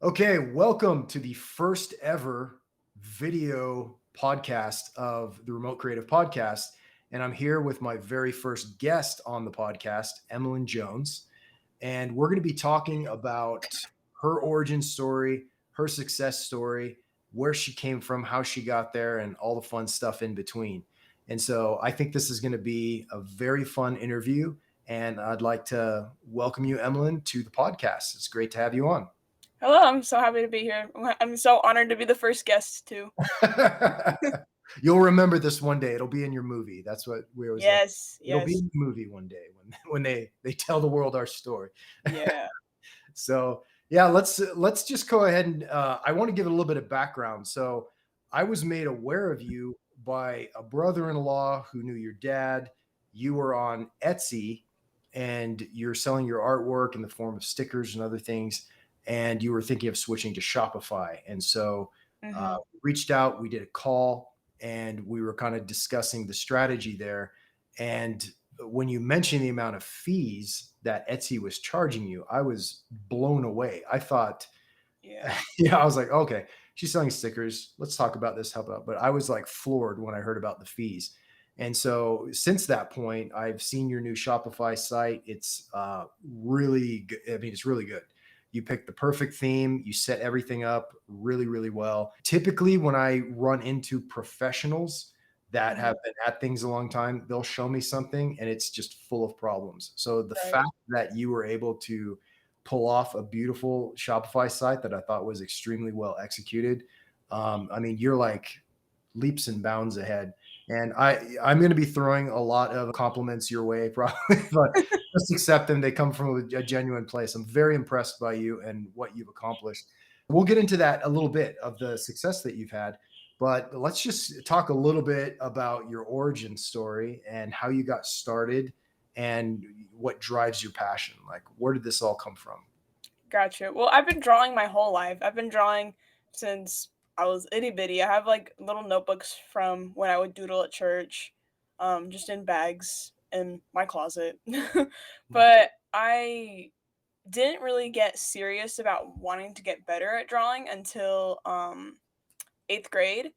Okay, welcome to the first ever video podcast of the Remote Creative Podcast. And I'm here with my very first guest on the podcast, Emlynn Jones. And we're going to be talking about her origin story, her success story, where she came from, how she got there, and all the fun stuff in between. And so I think this is going to be a very fun interview. And I'd like to welcome you, Emlynn, to the podcast. It's great to have you on. Hello, I'm so happy to be here. I'm so honored to be the first guest too. You'll remember this one day. It'll be in your movie. That's what we always like. Yes, It'll be yes, in the movie one day when they tell the world our story. yeah. So yeah, let's just go ahead and I want to give it a little bit of background. So I was made aware of you by a brother-in-law who knew your dad. You were on Etsy and you're selling your artwork in the form of stickers and other things. And you were thinking of switching to Shopify. And so hmm reached out, we did a call, and we were kind of discussing the strategy there. And when you mentioned the amount of fees that Etsy was charging you, I was blown away. I thought, Yeah. yeah, I was like, okay, she's selling stickers. Let's talk about this. Help out. But I was like floored when I heard about the fees. And so since that point, I've seen your new Shopify site. It's really good. I mean, it's really good. You picked the perfect theme. You set everything up really, really well. Typically, when I run into professionals that hmm have been at things a long time, they'll show me something and it's just full of problems. So the Right. fact that you were able to pull off a beautiful Shopify site that I thought was extremely well executed, I mean, you're like leaps and bounds ahead. And I'm going to be throwing a lot of compliments your way, probably, but just accept them. They come from a genuine place. I'm very impressed by you and what you've accomplished. We'll get into that a little bit of the success that you've had, but let's just talk a little bit about your origin story and how you got started and what drives your passion. Like, where did this all come from? Gotcha. Well, I've been drawing my whole life. I've been drawing since I was itty bitty. I have like little notebooks from when I would doodle at church, just in bags in my closet. But I didn't really get serious about wanting to get better at drawing until eighth grade.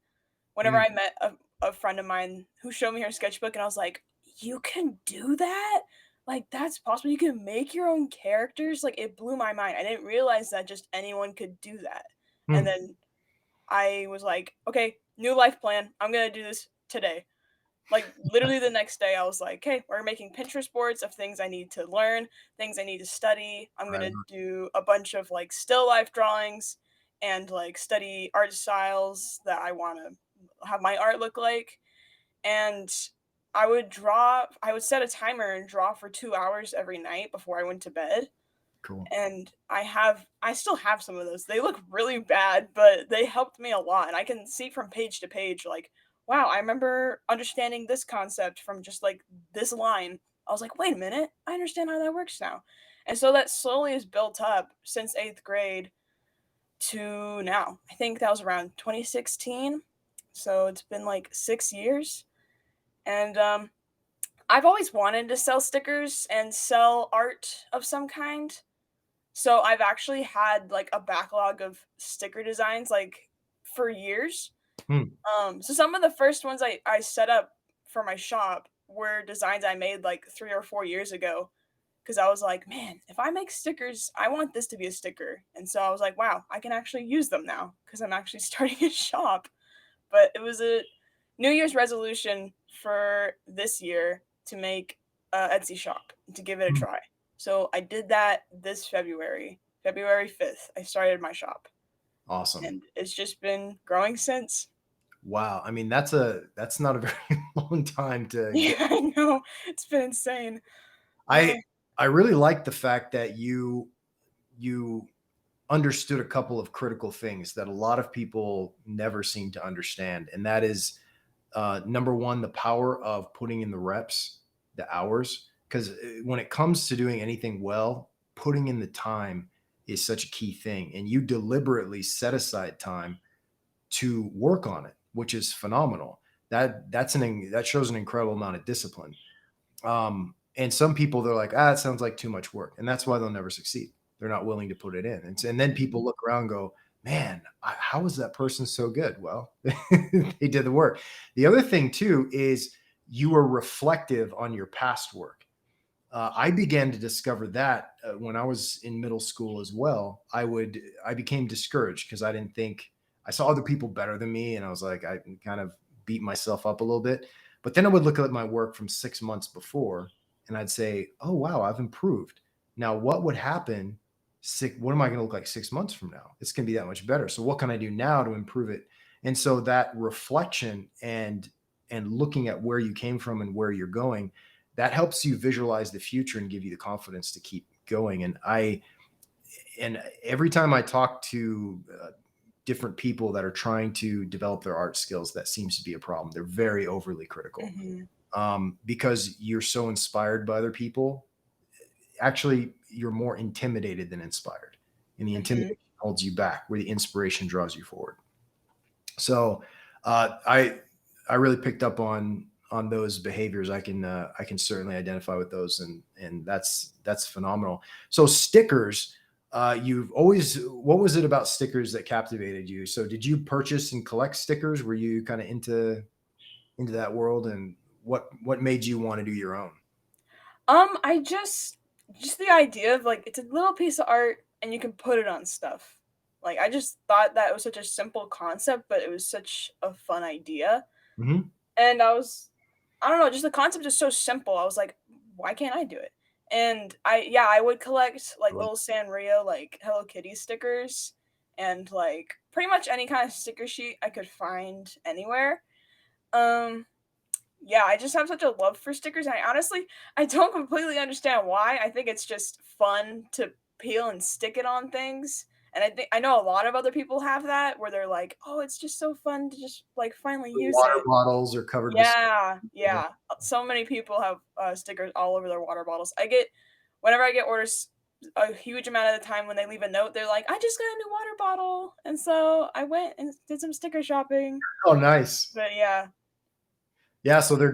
Whenever Mm, I met a friend of mine who showed me her sketchbook, and I was like, "You can do that? Like, that's possible? You can make your own characters?" Like, it blew my mind. I didn't realize that just anyone could do that. And mm, then I was like, "Okay, new life plan. I'm gonna do this today." Like, literally the next day, I was like, "Okay, we're making Pinterest boards of things I need to learn, things I need to study. I'm right. gonna do a bunch of like still life drawings and like study art styles that I want to have my art look like." And I would set a timer and draw for 2 hours every night before I went to bed. Cool. And I still have some of those. They look really bad, but they helped me a lot. And I can see from page to page, like, wow, I remember understanding this concept from just like this line. I was like, wait a minute, I understand how that works now. And so that slowly has built up since eighth grade to now. I think that was around 2016. So it's been like 6 years. And I've always wanted to sell stickers and sell art of some kind. So I've actually had like a backlog of sticker designs like for years. Mm, So some of the first ones I set up for my shop were designs I made like 3 or 4 years ago. Because I was like, man, if I make stickers, I want this to be a sticker. And so I was like, wow, I can actually use them now because I'm actually starting a shop. But it was a New Year's resolution for this year to make a Etsy shop, to give it a mm. try. So I did that this February, February 5th. I started my shop, Awesome. and it's just been growing since. Wow. I mean, that's not a very long time to Yeah, get. I know. It's been insane. I I really like the fact that you understood a couple of critical things that a lot of people never seem to understand, and that is number one, the power of putting in the reps, the hours, because when it comes to doing anything well, putting in the time is such a key thing, and you deliberately set aside time to work on it, which is phenomenal. That shows an incredible amount of discipline. And some people, they're like, it sounds like too much work, and that's why they'll never succeed. they're not willing to put it in. And then people look around and go, man, how is that person so good? Well, they did the work. The other thing too is you are reflective on your past work. I began to discover that when I was in middle school as well. I became discouraged because I didn't think I saw other people better than me, and I was like, I kind of beat myself up a little bit. But then I would look at my work from 6 months before, and I'd say, oh wow, I've improved. Now, what would happen? What am I going to look like 6 months from now? It's going to be that much better. So, what can I do now to improve it? And so that reflection and looking at where you came from and where you're going, that helps you visualize the future and give you the confidence to keep going. And every time I talk to different people that are trying to develop their art skills, that seems to be a problem. They're very overly critical Mhm. because you're so inspired by other people. Actually, you're more intimidated than inspired, and the Mhm. intimidation holds you back, where the inspiration draws you forward. So I really picked up on those behaviors. I can certainly identify with those, and that's phenomenal. So stickers, you've always what was it about stickers that captivated you? So did you purchase and collect stickers? Were you kind of into that world, and what made you want to do your own? I just the idea of like it's a little piece of art and you can put it on stuff. Like I just thought that was such a simple concept, but it was such a fun idea. Hmm. And I don't know, just the concept is so simple. I was like, why can't I do it? And I would collect like little Sanrio like Hello Kitty stickers and like pretty much any kind of sticker sheet I could find anywhere. Um yeah, I just have such a love for stickers. And I don't completely understand why. I think it's just fun to peel and stick it on things. And I know a lot of other people have that where they're like, "Oh, it's just so fun to just like finally The use water it." bottles are covered with. Yeah, yeah. So many people have stickers all over their water bottles. Whenever I get orders, a huge amount of the time when they leave a note, they're like, "I just got a new water bottle," and so I went and did some sticker shopping. Oh, nice. But yeah. Yeah, so they're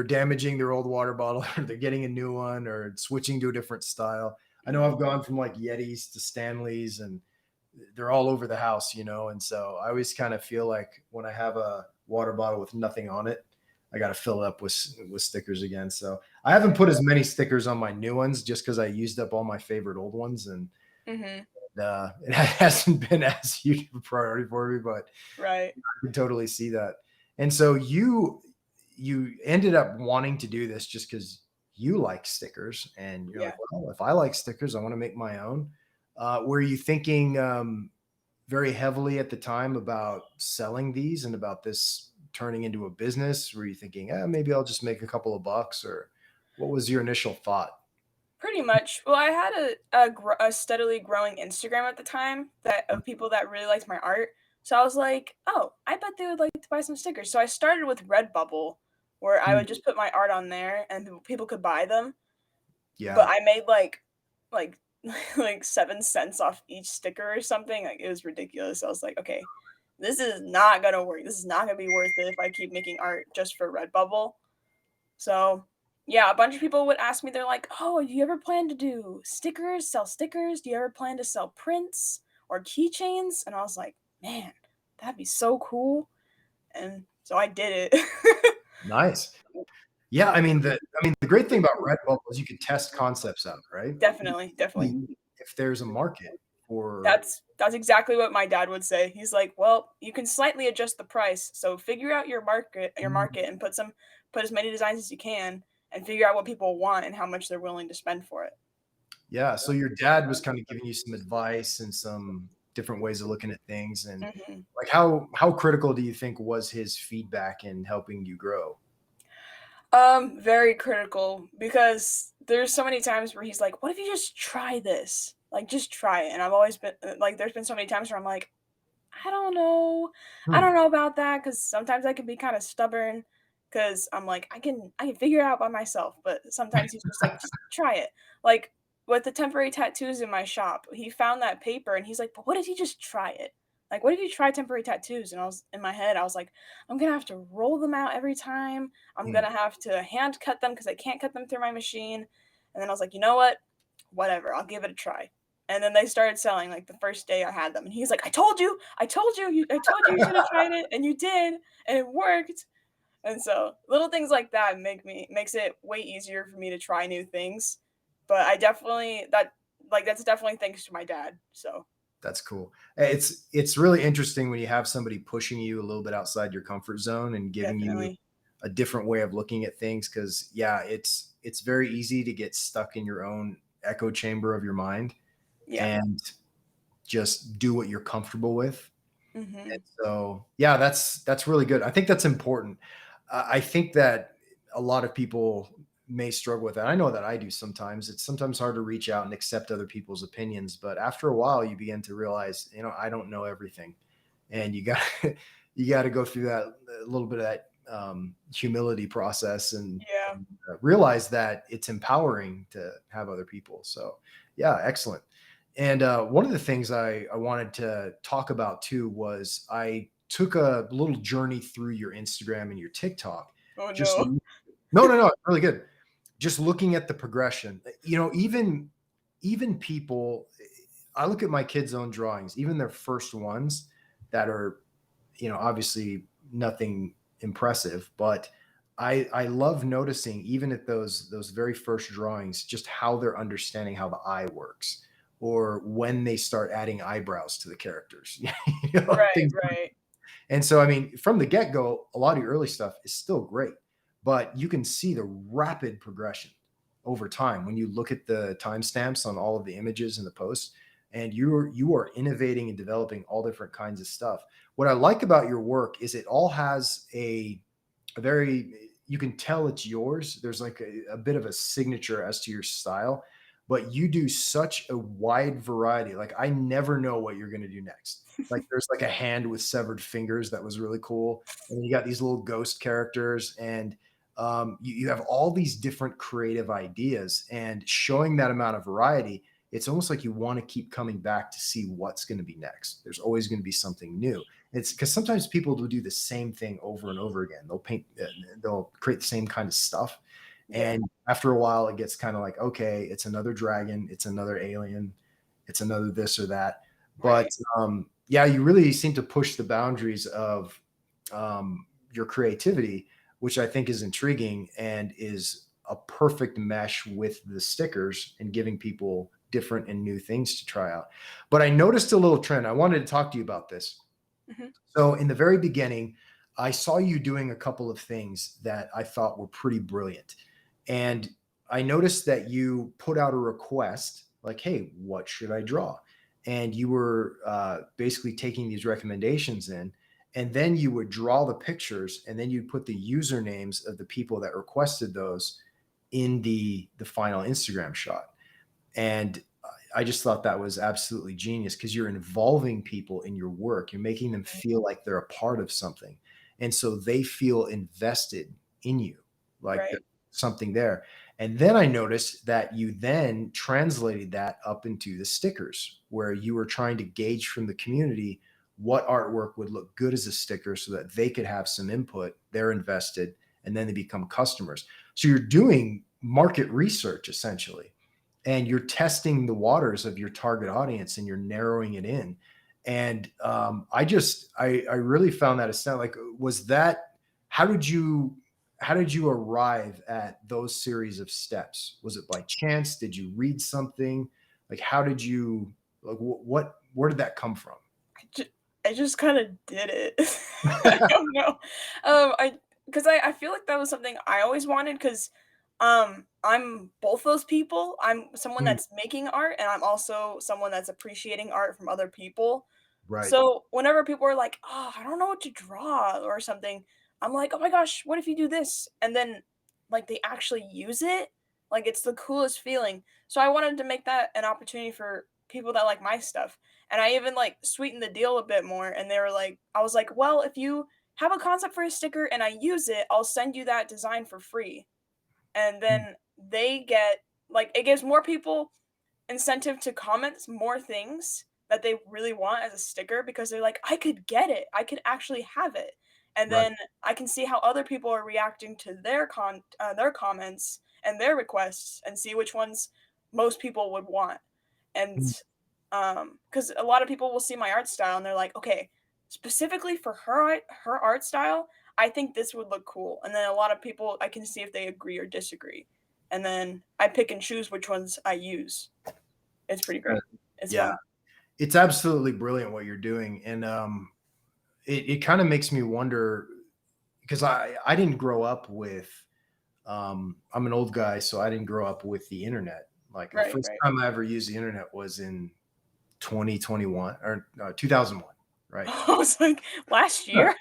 damaging their old water bottle, or they're getting a new one, or switching to a different style. I know I've Mhm. gone from like Yetis to Stanleys, and they're all over the house, and so I always kind of feel like when I have a water bottle with nothing on it, I got to fill it up with stickers again. So I haven't put as many stickers on my new ones just because I used up all my favorite old ones, and Mhm. it hasn't been as huge of a priority for me, but Right. I can totally see that. And so you ended up wanting to do this just because you like stickers, and you're like, Yeah. well, if I like stickers, I want to make my own. Were you thinking very heavily at the time about selling these and about this turning into a business? Were you thinking, maybe I'll just make a couple of bucks, or what was your initial thought? Pretty much. Well, I had a steadily growing Instagram at the time that of people that really liked my art. So I was like, "Oh, I bet they would like to buy some stickers." So I started with Redbubble, where I Mm, would just put my art on there and people could buy them. But yeah, I made like like 7 cents off each sticker or something. Like it was ridiculous. I was like, "Okay, this is not gonna work. This is not gonna be worth it if I keep making art just for Redbubble." So, yeah, a bunch of people would ask me, they're like, "Oh, do you ever plan to do stickers, sell stickers? Do you ever plan to sell prints or keychains?" And I was like, "Man, that'd be so cool." And so I did it. nice. Yeah, I mean the great thing about Redbubble is you can test concepts out, right? Definitely, definitely. If there's a market for. That's exactly what my dad would say. He's like, "Well, you can slightly adjust the price, so figure out your market and put as many designs as you can and figure out what people want and how much they're willing to spend for it." Yeah, so your dad was kind of giving you some advice and some different ways of looking at things, and Mhm. like how critical do you think was his feedback in helping you grow? Very critical because there's so many times where he's like, "What if you just try this? Like, just try it." And I've always been like, there's been so many times where I'm like, "I don't know, I Hmm, don't know about that," because sometimes I can be kind of stubborn. Because I'm like, I can figure it out by myself. But sometimes he's just like, just try it. Like with the temporary tattoos in my shop, he found that paper and he's like, "But what if you just try it? Like, what if you try temporary tattoos?" And I was in my head, I was like, I'm gonna have to roll them out every time. I'm hmm. gonna have to hand cut them because I can't cut them through my machine. And then I was like, you know what? Whatever, I'll give it a try. And then they started selling like the first day I had them, and he's like, I told you should have tried it, and you did, and it worked." And so little things like that makes it way easier for me to try new things. But I definitely that's definitely thanks to my dad. So That's cool. It's really interesting when you have somebody pushing you a little bit outside your comfort zone and giving you definitely, a different way of looking at things. Because yeah, it's very easy to get stuck in your own echo chamber of your mind yeah. and just do what you're comfortable with. And Hmm. so, yeah, that's really good. I think that's important. I think that a lot of people may struggle with that. I know that I do sometimes. It's sometimes hard to reach out and accept other people's opinions, but after a while, you begin to realize, I don't know everything, and you got you got to go through that a little bit of that humility process and, Yeah. and realize that it's empowering to have other people. So, yeah, excellent. And one of the things I wanted to talk about too was I took a little journey through your Instagram and your TikTok. Oh Just no. no, it's really good. Just looking at the progression. Even people. I look at my kids' own drawings, even their first ones that are, obviously nothing impressive, but I love noticing even at those very first drawings just how they're understanding how the eye works or when they start adding eyebrows to the characters. Right, Things. right, And so, I mean, from the get go, a lot of your early stuff is still great, but you can see the rapid progression over time when you look at the timestamps on all of the images and the posts, and you are innovating and developing all different kinds of stuff. What I like about your work is it all has a very, you can tell it's yours. There's like a bit of a signature as to your style, but you do such a wide variety. Like I never know what you're going to do next. Like there's like a hand with severed fingers that was really cool, and you got these little ghost characters, and you have all these different creative ideas, and showing that amount of variety, it's almost like you want to keep coming back to see what's going to be next. There's always going to be something new. It's because sometimes people will do the same thing over and over again. They'll create the same kind of stuff, yeah, and after a while, it gets kind of like, okay, it's another dragon, it's another alien, it's another this or that. But right. yeah, you really seem to push the boundaries of your creativity, which I think is intriguing and is a perfect mesh with the stickers and giving people different and new things to try out. But I noticed a little trend. I wanted to talk to you about this. Mhm. So in the very beginning, I saw you doing a couple of things that I thought were pretty brilliant. And I noticed that you put out a request like, hey, what should I draw? And you were basically taking these recommendations in, and then you would draw the pictures, and then you'd put the usernames of the people that requested those in the final Instagram shot. And I just thought that was absolutely genius because you're involving people in your work. You're making them feel like they're a part of something. And so they feel invested in you, like there's Right. something there. And then I noticed that you then translated that up into the stickers where you were trying to gauge from the community what artwork would look good as a sticker so that they could have some input, they're invested, and then they become customers. So you're doing market research essentially, and you're testing the waters of your target audience and you're narrowing it in. And I really found that astounding. Like, was that, how did you arrive at those series of steps? Was it by chance? Did you read something? Like, how did you, like, where did that come from? I ju I just kinda did it. I don't know. I because I feel like that was something I always wanted 'cause, I'm both those people. I'm someone Mm, that's making art, and I'm also someone that's appreciating art from other people. right. So, whenever people are like, "Oh, I don't know what to draw," or something, I'm like, "Oh my gosh, what if you do this?" And then, like, they actually use it, like, it's the coolest feeling. So I wanted to make that an opportunity for people that like my stuff. And I even like sweetened the deal a bit more. And they were like, I was like, well, if you have a concept for a sticker and I use it, I'll send you that design for free. And Mm, then they get like it gives more people incentive to comment more things that they really want as a sticker because they're like, I could get it. I could actually have it. And right. then I can see how other people are reacting to their comments and their requests and see which ones most people would want. And Mm. Because a lot of people will see my art style and they're like, okay, specifically for her art style, I think this would look cool. And then a lot of people, I can see if they agree or disagree, and then I pick and choose which ones I use. It's pretty Uh, great. It's yeah, fun. it's absolutely brilliant what you're doing, and it kind of makes me wonder because I didn't grow up with I'm an old guy, so I didn't grow up with the internet. Like the Right, first right. time I ever used the internet was in 2021 or 2001, right? I was like, last Huh. year?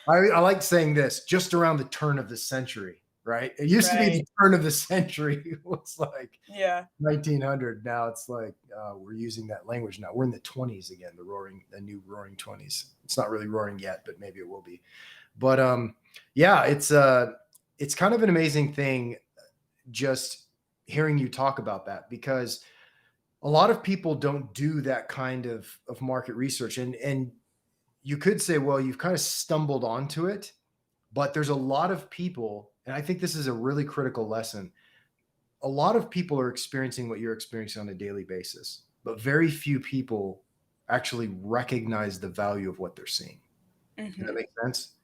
I like saying this just around the turn of the century, right? It used to be the Right. turn of the century. It was like Yeah. 1900. Now it's like we're using that language now. We're in the 20s again, the new roaring 20s. It's not really roaring yet, but maybe it will be. But yeah, it's kind of an amazing thing just hearing you talk about that because a lot of people don't do that kind of market research and you could say well you've kind of stumbled onto it but there's a lot of people and I think this is a really critical lesson. A lot of people are experiencing what you're experiencing on a daily basis but very few people actually recognize the value of what they're seeing. Does that Mhm. make sense?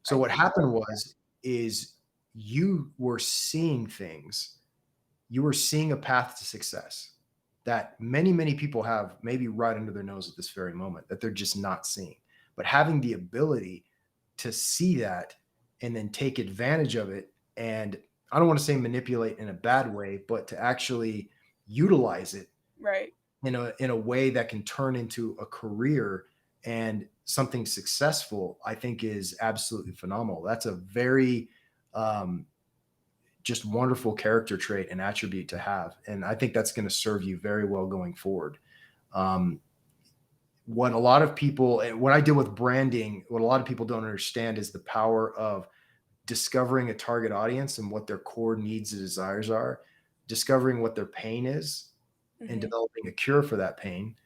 So I what think so. happened was is you were seeing things, you were seeing a path to success that many people have maybe right under their nose at this very moment that they're just not seeing. But having the ability to see that and then take advantage of it and I don't want to say manipulate in a bad way, but to actually utilize it Right. in a way that can turn into a career and something successful, I think is absolutely phenomenal. That's a very um, just wonderful character trait and attribute to have. And I think that's going to serve you very well going forward. Um, what a lot of people, what I deal with branding, what a lot of people don't understand is the power of discovering a target audience and what their core needs and desires are, discovering what their pain is, and Mhm. developing a cure for that pain.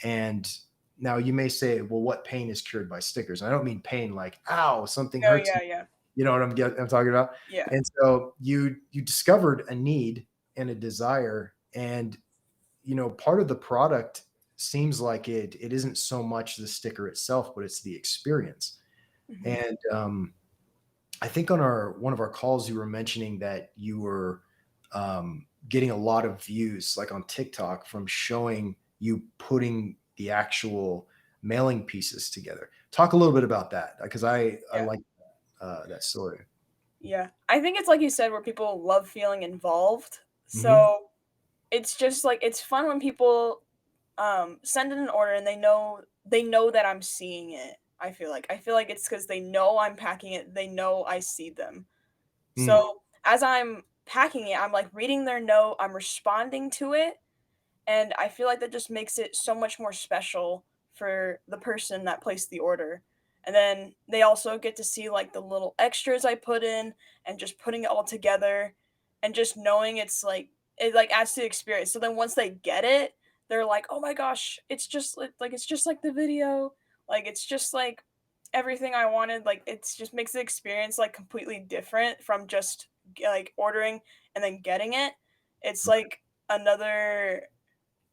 And now you may say, well, what pain is cured by stickers? And I don't mean pain like, ow, something No, hurts. yeah, yeah. You know what I'm talking about? Yeah. And so you discovered a need and a desire, and part of the product seems like it isn't so much the sticker itself, but it's the experience. Mhm. And I think on our one of our calls, you were mentioning that you were getting a lot of views, like on TikTok, from showing you putting the actual mailing pieces together. Talk a little bit about that because I Yeah. like that story. Yeah. I think it's like you said where people love feeling involved. Hmm. So, it's just like it's fun when people send in an order and they know that I'm seeing it. I feel like it's because they know I'm packing it. They know I see them. Mm. So as I'm packing it, I'm like reading their note. I'm responding to it, and I feel like that just makes it so much more special for the person that placed the order. And then they also get to see like the little extras I put in and just putting it all together and just knowing it's like it like adds to the experience. So then once they get it, they're like, "Oh my gosh, it's just like it's just like the video. Like it's just like everything I wanted. Like it's just makes the experience like completely different from just like ordering and then getting it. It's like another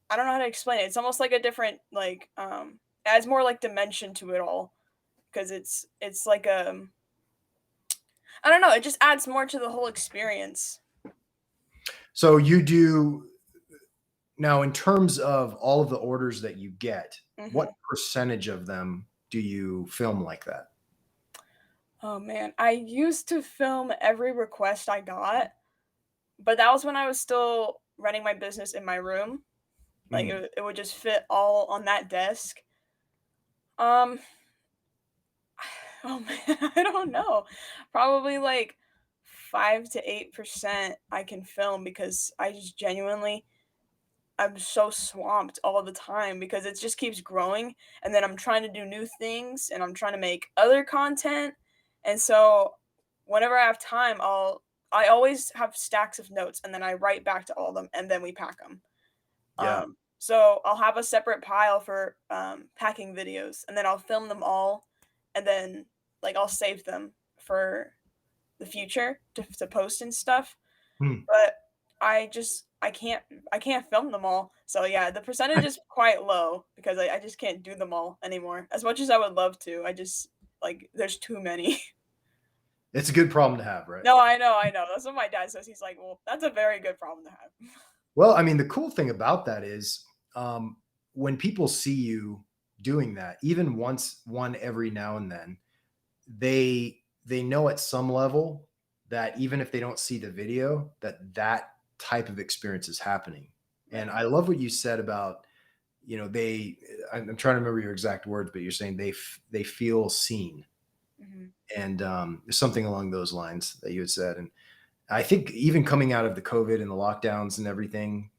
I don't know how to explain it. It's almost like a different like adds more like dimension to it all because it's like I don't know, it just adds more to the whole experience. So you do now in terms of all of the orders that you get, what Mhm. percentage of them do you film like that? Oh man, I used to film every request I got, but that was when I was still running my business in my room. Like Mm. it would just fit all on that desk. Um oh man, I don't know. Probably like 5 to 8% I can film because I just genuinely I'm so swamped all the time because it just keeps growing and then I'm trying to do new things and I'm trying to make other content. And so whenever I have time, I always have stacks of notes and then I write back to all of them and then we pack them. Yeah. So I'll have a separate pile for packing videos and then I'll film them all and then like I'll save them for the future to post and stuff. Mm. But I just I can't film them all. So yeah, the percentage is quite low because I just can't do them all anymore. As much as I would love to, I just like there's too many. It's a good problem to have, right? No, I know, I know. That's what my dad says. He's like, "Well, that's a very good problem to have." Well, I mean, the cool thing about that is, when people see you doing that, even once one every now and then, they know at some level that even if they don't see the video, that that type of experience is happening. And Right. I love what you said about, they I'm trying to remember your exact words, but you're saying they feel seen, Mhm. and something along those lines that you had said. And I think even coming out of the COVID and the lockdowns and everything,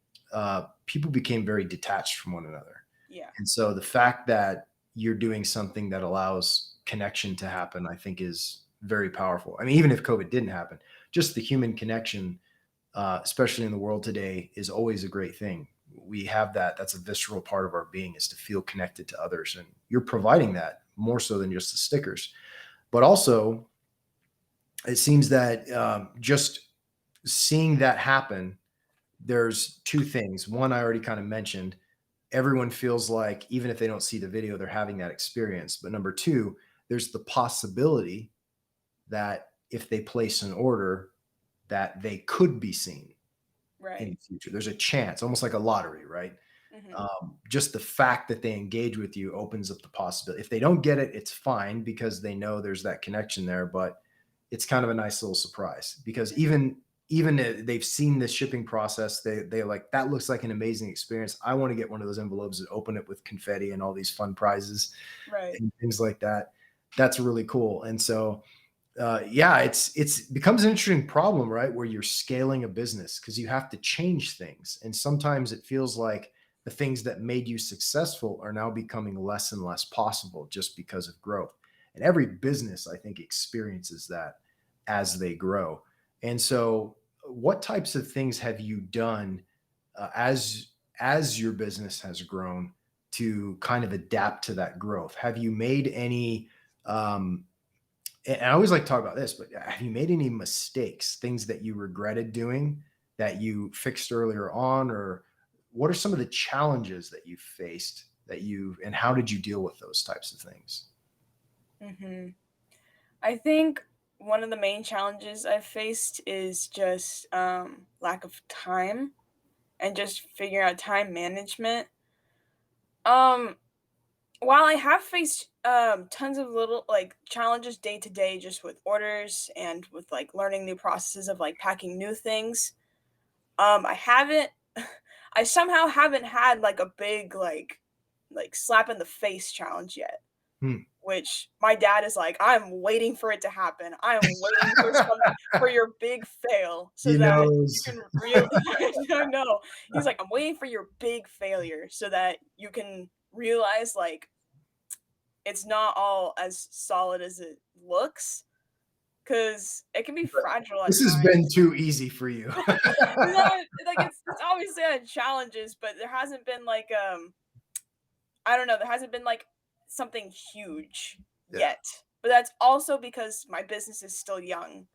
people became very detached from one another. Yeah. And so the fact that you're doing something that allows connection to happen, I think is very powerful. I mean, even if COVID didn't happen, just the human connection, especially in the world today, is always a great thing. We have that. That's a visceral part of our being, is to feel connected to others. And you're providing that more so than just the stickers. But also, it seems that just seeing that happen, there's two things. One, I already kind of mentioned, everyone feels like even if they don't see the video, they're having that experience. But number two, there's the possibility that if they place an order, that they could be seen in Right. the future. There's a chance, almost like a lottery, right? Mhm. Just the fact that they engage with you opens up the possibility. If they don't get it, it's fine because they know there's that connection there. But it's kind of a nice little surprise because Mhm. even if they've seen the shipping process, they're like, that looks like an amazing experience. I want to get one of those envelopes and open it with confetti and all these fun prizes Right. and things like that. That's really cool. And so yeah, it's becomes an interesting problem, right? Where you're scaling a business because you have to change things, and sometimes it feels like the things that made you successful are now becoming less and less possible just because of growth. And every business, I think, experiences that as they grow. And so, what types of things have you done as your business has grown to kind of adapt to that growth? Have you made any? And I always like to talk about this, but have you made any mistakes, things that you regretted doing that you fixed earlier on, or what are some of the challenges that you faced and how did you deal with those types of things? Mhm. I think one of the main challenges I've faced is just lack of time and just figuring out time management. Um, while I have faced tons of little like challenges day to day just with orders and with like learning new processes of like packing new things, I haven't I somehow haven't had like a big like slap in the face challenge yet. Hmm. Which my dad is like, "I'm waiting for it to happen. I'm waiting for your big fail so He that you knows. can real." I know. He's like, "I'm waiting for your big failure so that you can realize, like, it's not all as solid as it looks, because it can be fragile at This has been times." too easy for you. It's not like, it's obviously had challenges, but there hasn't been, like, I don't know, there hasn't been, like, something huge Yeah, yet, but that's also because my business is still young,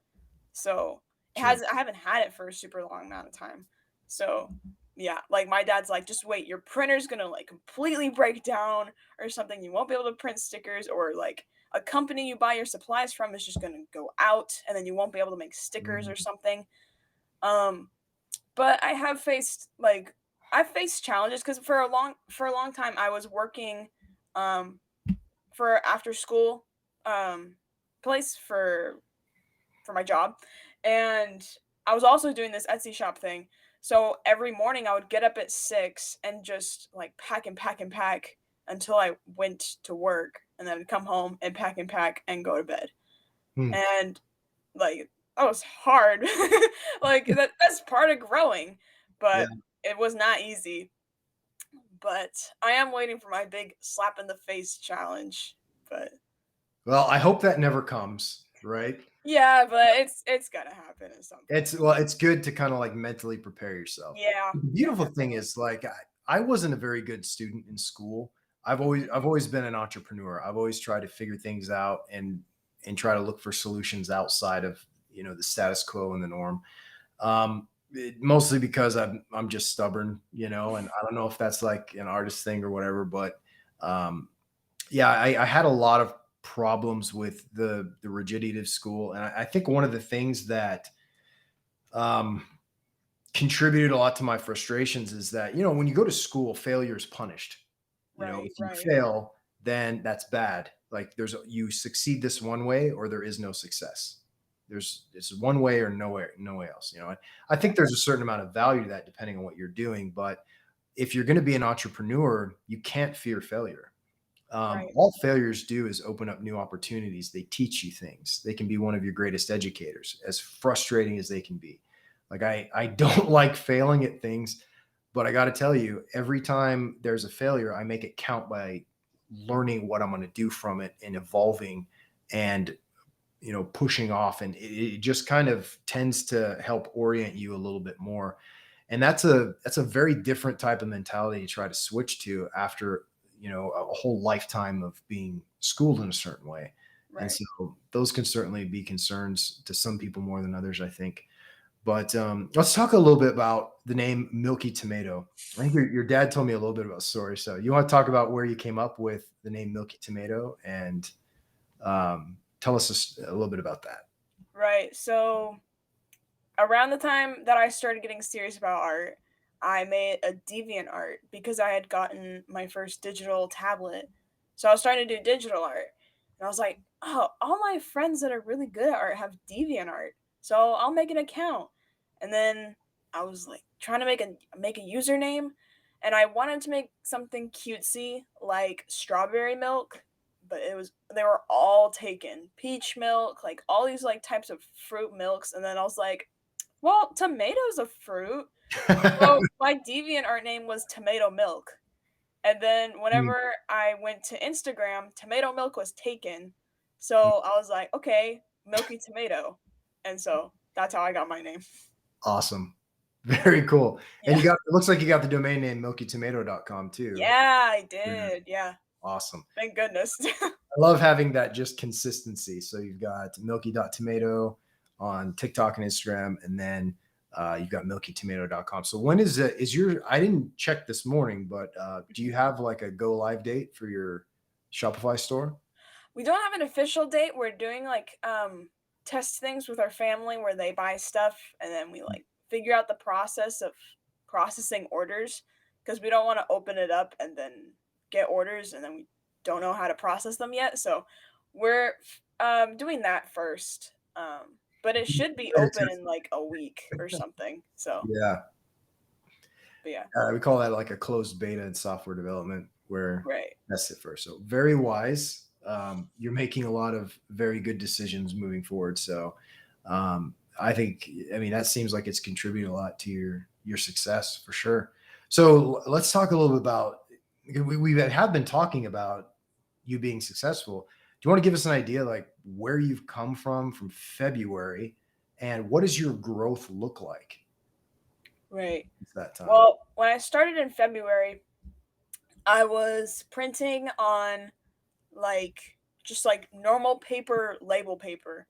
so true. I haven't had it for a super long amount of time. So, yeah, like, my dad's like, "Just wait, your printer's gonna, like, completely break down or something, you won't be able to print stickers, or, like, a company you buy your supplies from is just gonna go out, and then you won't be able to make stickers Mhm. or something." Um, but I've faced challenges because for a long time I was working um for after school um place for my job, and I was also doing this Etsy shop thing. So every morning I would get up at 6 and just like pack and pack and pack until I went to work, and then I'd come home and pack and go to bed. Hmm. And like, that was hard. Like, that's part of growing, Yeah. but it was not easy. But I am waiting for my big slap in the face challenge. But Well, I hope that never comes, right? yeah, but it's gonna happen at some It's point. well, it's good to kinda, like, mentally prepare yourself. Yeah, The yeah, beautiful thing definitely. is, like, I wasn't a very good student in school. Mhm. I've always been an entrepreneur. I've always tried to figure things out and try to look for solutions outside of, the status quo and the norm. Mostly because I'm just stubborn, and I don't know if that's like an artist thing or whatever, but um, yeah, I had a lot of problems with the rigidity of school, and I think one of the things that um, contributed a lot to my frustrations is that when you go to school, failure is punished. Right, If you right. fail, then that's bad. Like you succeed this one way, or there is no success. It's one way or no way else. I think Right, there's a certain amount of value to that depending on what you're doing, but if you're going to be an entrepreneur, you can't fear failure. right, All failures do is open up new opportunities. They teach you things. They can be one of your greatest educators, as frustrating as they can be. Like I don't like failing at things, but I got to tell you, every time there's a failure, I make it count by learning what I'm going to do from it and evolving and pushing off, and it just kind of tends to help orient you a little bit more. And that's a very different type of mentality to try to switch to after a whole lifetime of being schooled in a certain way. And right. so those can certainly be concerns to some people more than others, I think. But let's talk a little bit about the name Milky Tomato. I think your dad told me a little bit about the story. So you want to talk about where you came up with the name Milky Tomato and tell us a little bit about that. Right. So around the time that I started getting serious about art, I made a deviant art because I had gotten my first digital tablet. So I was trying to do digital art. And I was like, oh, all my friends that are really good at art have deviant art. So I'll make an account. And then I was like trying to make a username, and I wanted to make something cutesy like strawberry milk, but they were all taken. Peach milk, like all these like types of fruit milks, and then I was like, well, tomato's a fruit. So my deviant art name was Tomato Milk. And then Mm, whenever I went to Instagram, tomato milk was taken. So I was like, okay, Milky Tomato. And so that's how I got my name. awesome. Very cool. And Yeah. it looks like you got the domain name milkytomato.com too. Yeah, I Yeah, did. Yeah. awesome. Thank goodness. I love having that just consistency. So you've got milky.tomato on TikTok and Instagram, and then you've got milkytomato.com. So when is your, I didn't check this morning, but do you have like a go live date for your Shopify store? We don't have an official date. We're doing like test things with our family where they buy stuff and then we like figure out the process of processing orders because we don't want to open it up and then get orders and then we don't know how to process them yet. So we're doing that first. But it should be open in like a week or something. So, Yeah. but yeah, We call that like a closed beta in software development where right. that's it first. So very wise. You're making a lot of very good decisions moving forward. So I think, I mean, that seems like it's contributed a lot to your success for sure. So let's talk a little bit about, we have been talking about you being successful. Do you want to give us an idea like where you've come from February, and what does your growth look like Right. since that time? Well, when I started in February, I was printing on like just like normal paper, label paper.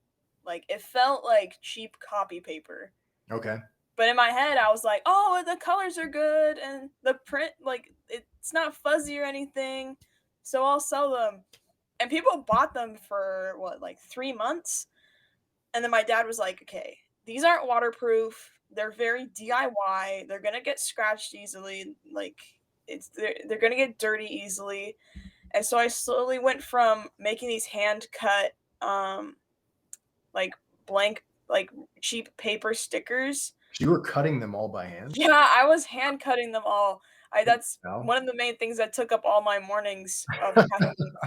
Like it felt like cheap copy paper. Okay. But in my head I was like, "Oh, the colors are good and the print like it's not fuzzy or anything. So I'll sell them." And people bought them for what, like 3 months? And then my dad was like, "Okay, these aren't waterproof. They're very DIY. They're going to get scratched easily. Like they're going to get dirty easily." And so I slowly went from making these hand cut, like blank, like cheap paper stickers. So you were cutting them all by hand? Yeah, I was hand cutting them all. Holy That's cow. one of the main things that took up all my mornings of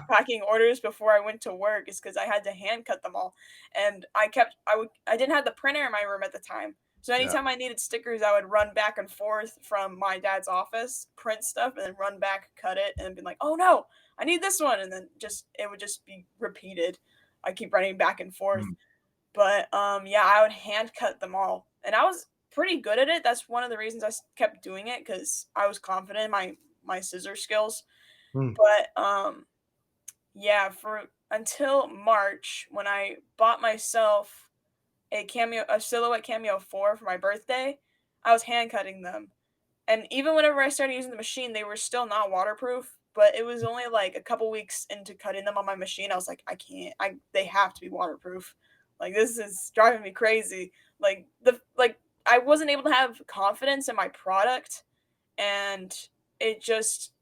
packing orders before I went to work is because I had to hand cut them all. And I didn't have the printer in my room at the time. So Yeah. anytime I needed stickers, I would run back and forth from my dad's office, print stuff, and then run back, cut it, and be like, "Oh no, I need this one," and then just it would just be repeated. I keep running back and forth. Mm, But yeah, I would hand cut them all, and I was pretty good at it. That's one of the reasons I kept doing it because I was confident in my scissor skills. mm. But yeah, for until March when I bought myself a silhouette cameo 4 for my birthday. I was hand cutting them. And even whenever I started using the machine, they were still not waterproof, but it was only like a couple weeks into cutting them on my machine. I was like, I can't. They have to be waterproof. Like this is driving me crazy. Like I wasn't able to have confidence in my product, and it just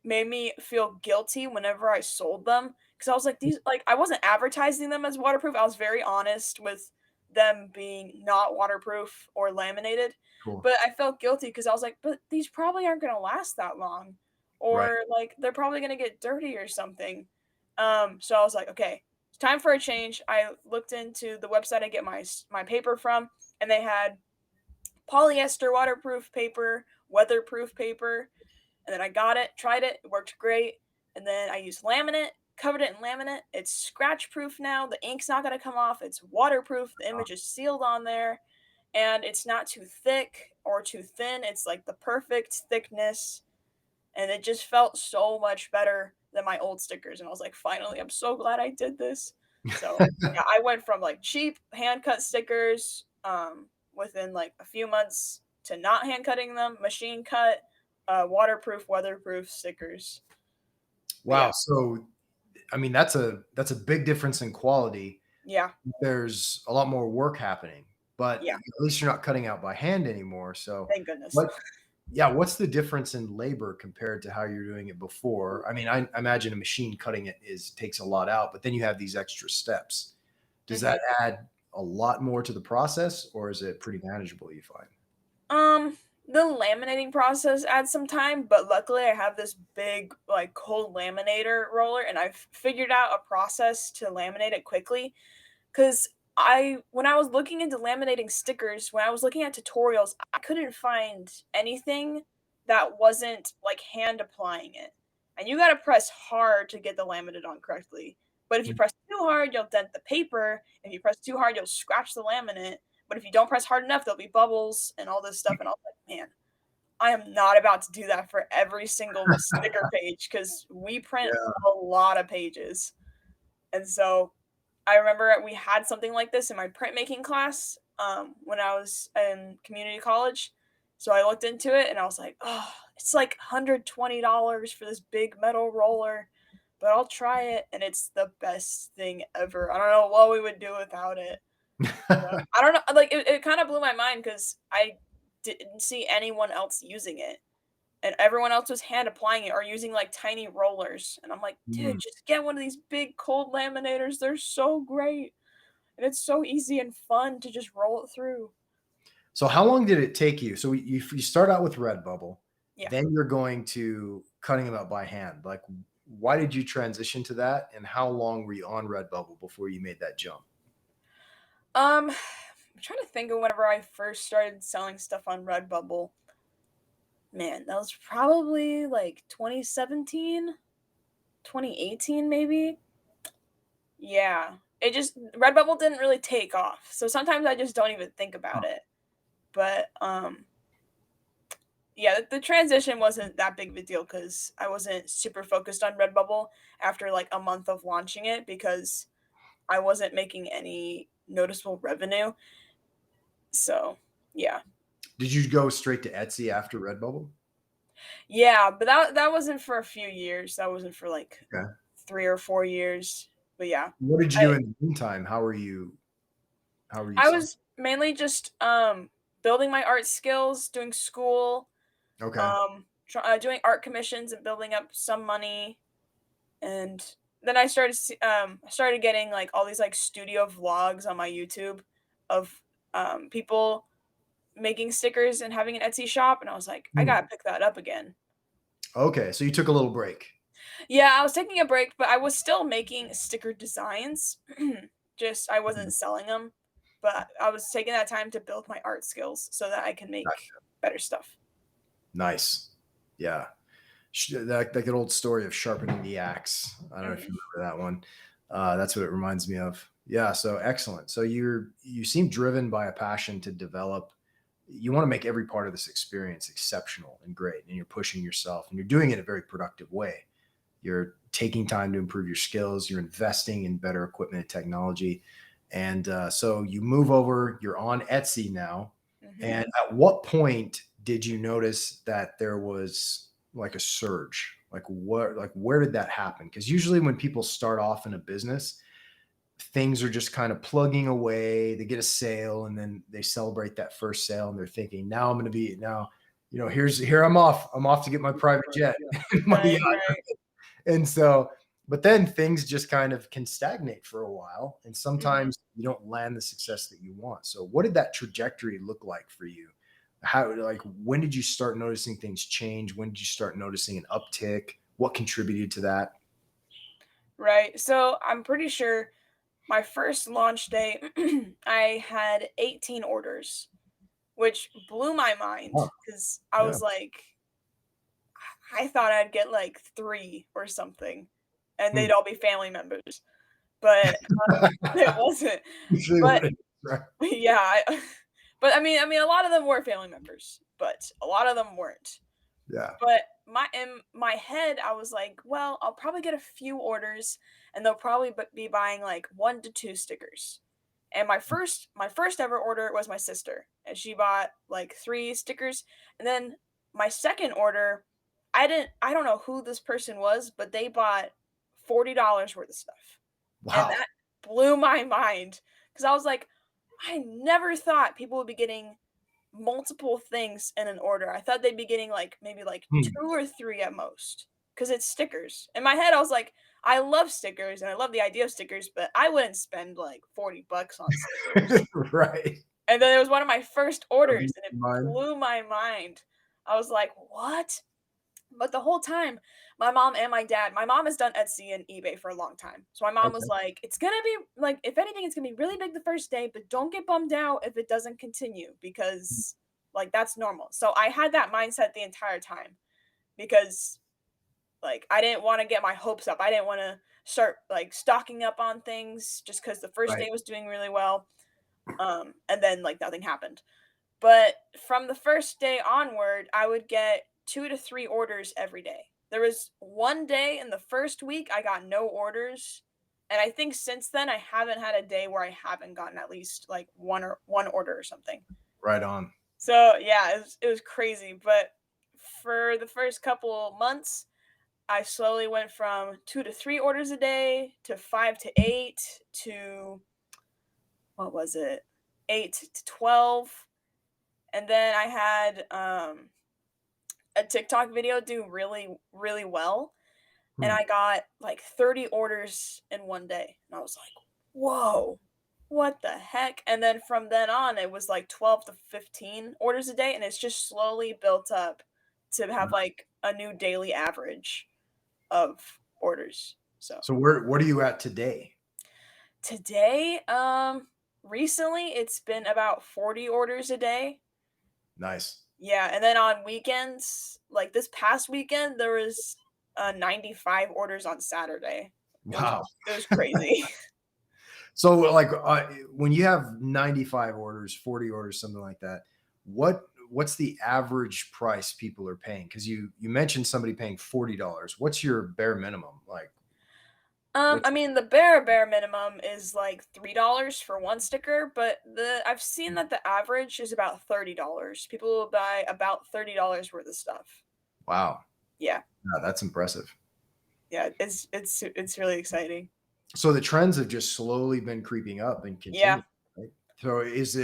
made me feel guilty whenever I sold them because I was like these like I wasn't advertising them as waterproof. I was very honest with them being not waterproof or laminated, Cool. but I felt guilty because I was like, but these probably aren't going to last that long, Right. or like they're probably going to get dirty or something. So I was like, okay, it's time for a change. I looked into the website I get my paper from, and they had polyester waterproof paper, weatherproof paper, and then I got it, tried it, it worked great. And then I used laminate, covered it in laminate. It's scratch proof now. The ink's not going to come off. It's waterproof. The image is sealed on there. And it's not too thick or too thin. It's like the perfect thickness. And it just felt so much better than my old stickers. And I was like, finally, I'm so glad I did this. So yeah, I went from like cheap hand cut stickers within like a few months to not hand cutting them, machine cut, waterproof, weatherproof stickers. But Wow. yeah, So, I mean, that's a big difference in quality. yeah, There's a lot more work happening, but yeah. at least you're not cutting out by hand anymore. So, Thank goodness. what yeah, what's the difference in labor compared to how you're doing it before? I mean, I imagine a machine cutting it is takes a lot out, but then you have these extra steps. Does hmm that add a lot more to the process, or is it pretty manageable, you find? Um, the laminating process adds some time, but luckily I have this big like cold laminator roller, and I've figured out a process to laminate it quickly. Because when I was looking into laminating stickers, when I was looking at tutorials, I couldn't find anything that wasn't like hand applying it. And you got to press hard to get the laminate on correctly. But if you Mm. press too hard, you'll dent the paper. If you press too hard, you'll scratch the laminate. But if you don't press hard enough, there'll be bubbles and all this stuff. And I was like, man, I am not about to do that for every single sticker page because we print Yeah. a lot of pages. And so I remember we had something like this in my printmaking class when I was in community college. So I looked into it and I was like, oh, it's like $120 for this big metal roller, but I'll try it. And it's the best thing ever. I don't know what we would do without it. I don't know. Like, it kind of blew my mind because I didn't see anyone else using it. And everyone else was hand applying it or using like tiny rollers. And I'm like, dude, Mm. just get one of these big cold laminators. They're so great. And it's so easy and fun to just roll it through. So how long did it take you? So you start out with Redbubble, Yeah. then you're going to cutting them out by hand. Like, why did you transition to that, and how long were you on Redbubble before you made that jump? I'm trying to think of whenever I first started selling stuff on Redbubble. Man, that was probably like 2017, 2018 maybe. Yeah. It just Redbubble didn't really take off. So sometimes I just don't even think about it. But yeah, the transition wasn't that big of a deal because I wasn't super focused on Redbubble after like a month of launching it because I wasn't making any noticeable revenue. So yeah. Did you go straight to Etsy after Redbubble? Yeah, but that wasn't for a few years. That wasn't for like Okay. 3 or 4 years. But yeah. What did you do I in the meantime? How were you I selling? was mainly just building my art skills, doing school, Okay. doing art commissions and building up some money. And then I started getting like all these like studio vlogs on my YouTube of people making stickers and having an Etsy shop, and I was like, I Hmm. gotta pick that up again. Okay, so you took a little break. Yeah, I was taking a break, but I was still making sticker designs. Just I Mhm. wasn't selling them, but I was taking that time to build my art skills so that I can make Gotcha. better stuff. Nice. Yeah. That good old story of sharpening the axe. I don't know if Mhm. you remember that one. That's what it reminds me of. Yeah. So excellent. So you seem driven by a passion to develop. You want to make every part of this experience exceptional and great, and you're pushing yourself, and you're doing it in a very productive way. You're taking time to improve your skills. You're investing in better equipment and technology, and so you move over. You're on Etsy now. And at what point did you notice that there was like a surge? Like where did that happen? Because usually when people start off in a business, things are just kind of plugging away. They get a sale and then they celebrate that first sale and they're thinking, now I'm going to be now, here I'm off. I'm off to get my private jet, my Right, yacht. right. And so, but then things just kind of can stagnate for a while. And Mhm. sometimes you don't land the success that you want. So what did that trajectory look like for you? How, like, when did you start noticing things change? When did you start noticing an uptick? What contributed to that? Right. So I'm pretty sure my first launch day, I had 18 orders, which blew my mind Oh, because I yeah. was like, I thought I'd get like three or something, and Hmm. they'd all be family members, but it wasn't. Usually But what it is, right? yeah, but I mean, a lot of them were family members, but a lot of them weren't. Yeah. But in my head, I was like, well, I'll probably get a few orders, and they'll probably be buying like 1 to 2 stickers. And my first ever order was my sister, and she bought like 3 stickers. And then my second order, I don't know who this person was, but they bought $40 worth of stuff, and Wow. that blew my mind because I was like, I never thought people would be getting multiple things in an order. I thought they'd be getting like maybe like Hmm. 2 or 3 at most because it's stickers. In my head, I was like, I love stickers and I love the idea of stickers, but I wouldn't spend like 40 bucks on stickers. Right. And then it was one of my first orders Of and it mine. blew my mind. I was like, "What?" But the whole time, my mom and my mom has done Etsy and eBay for a long time. So my mom was Okay. like, "It's gonna be like, if anything, it's gonna be really big the first day, but don't get bummed out if it doesn't continue because like that's normal." So I had that mindset the entire time because like I didn't want to get my hopes up. I didn't want to start like stocking up on things just because the first Right. day was doing really well. And then like nothing happened. But from the first day onward, I would get 2 to 3 orders every day. There was one day in the first week I got no orders, and I think since then I haven't had a day where I haven't gotten at least like one order or something. Right on. So, yeah, it was crazy, but for the first couple months, I slowly went from 2 to 3 orders a day to 5 to 8 to what was it? 8 to 12. And then I had a TikTok video do really, really well. And Hmm. I got like 30 orders in one day. And I was like, whoa, what the heck? And then from then on, it was like 12 to 15 orders a day. And it's just slowly built up to have like a new daily average of orders. So So what are you at today? today, recently it's been about 40 orders a day. Nice. Yeah, and then on weekends, like this past weekend, there was 95 orders on Saturday. It was Wow. it was crazy. So like when you have 95 orders, 40 orders, something like that, what's the average price people are paying? Because you mentioned somebody paying $40. What's your bare minimum? Like I what's mean, the bare minimum is like $3 for one sticker, but the I've seen that the average is about $30. People will buy about $30 worth of stuff. wow. Yeah, Yeah, that's impressive. yeah, it's really exciting. So the trends have just slowly been creeping up and Yeah. continuing, right? So is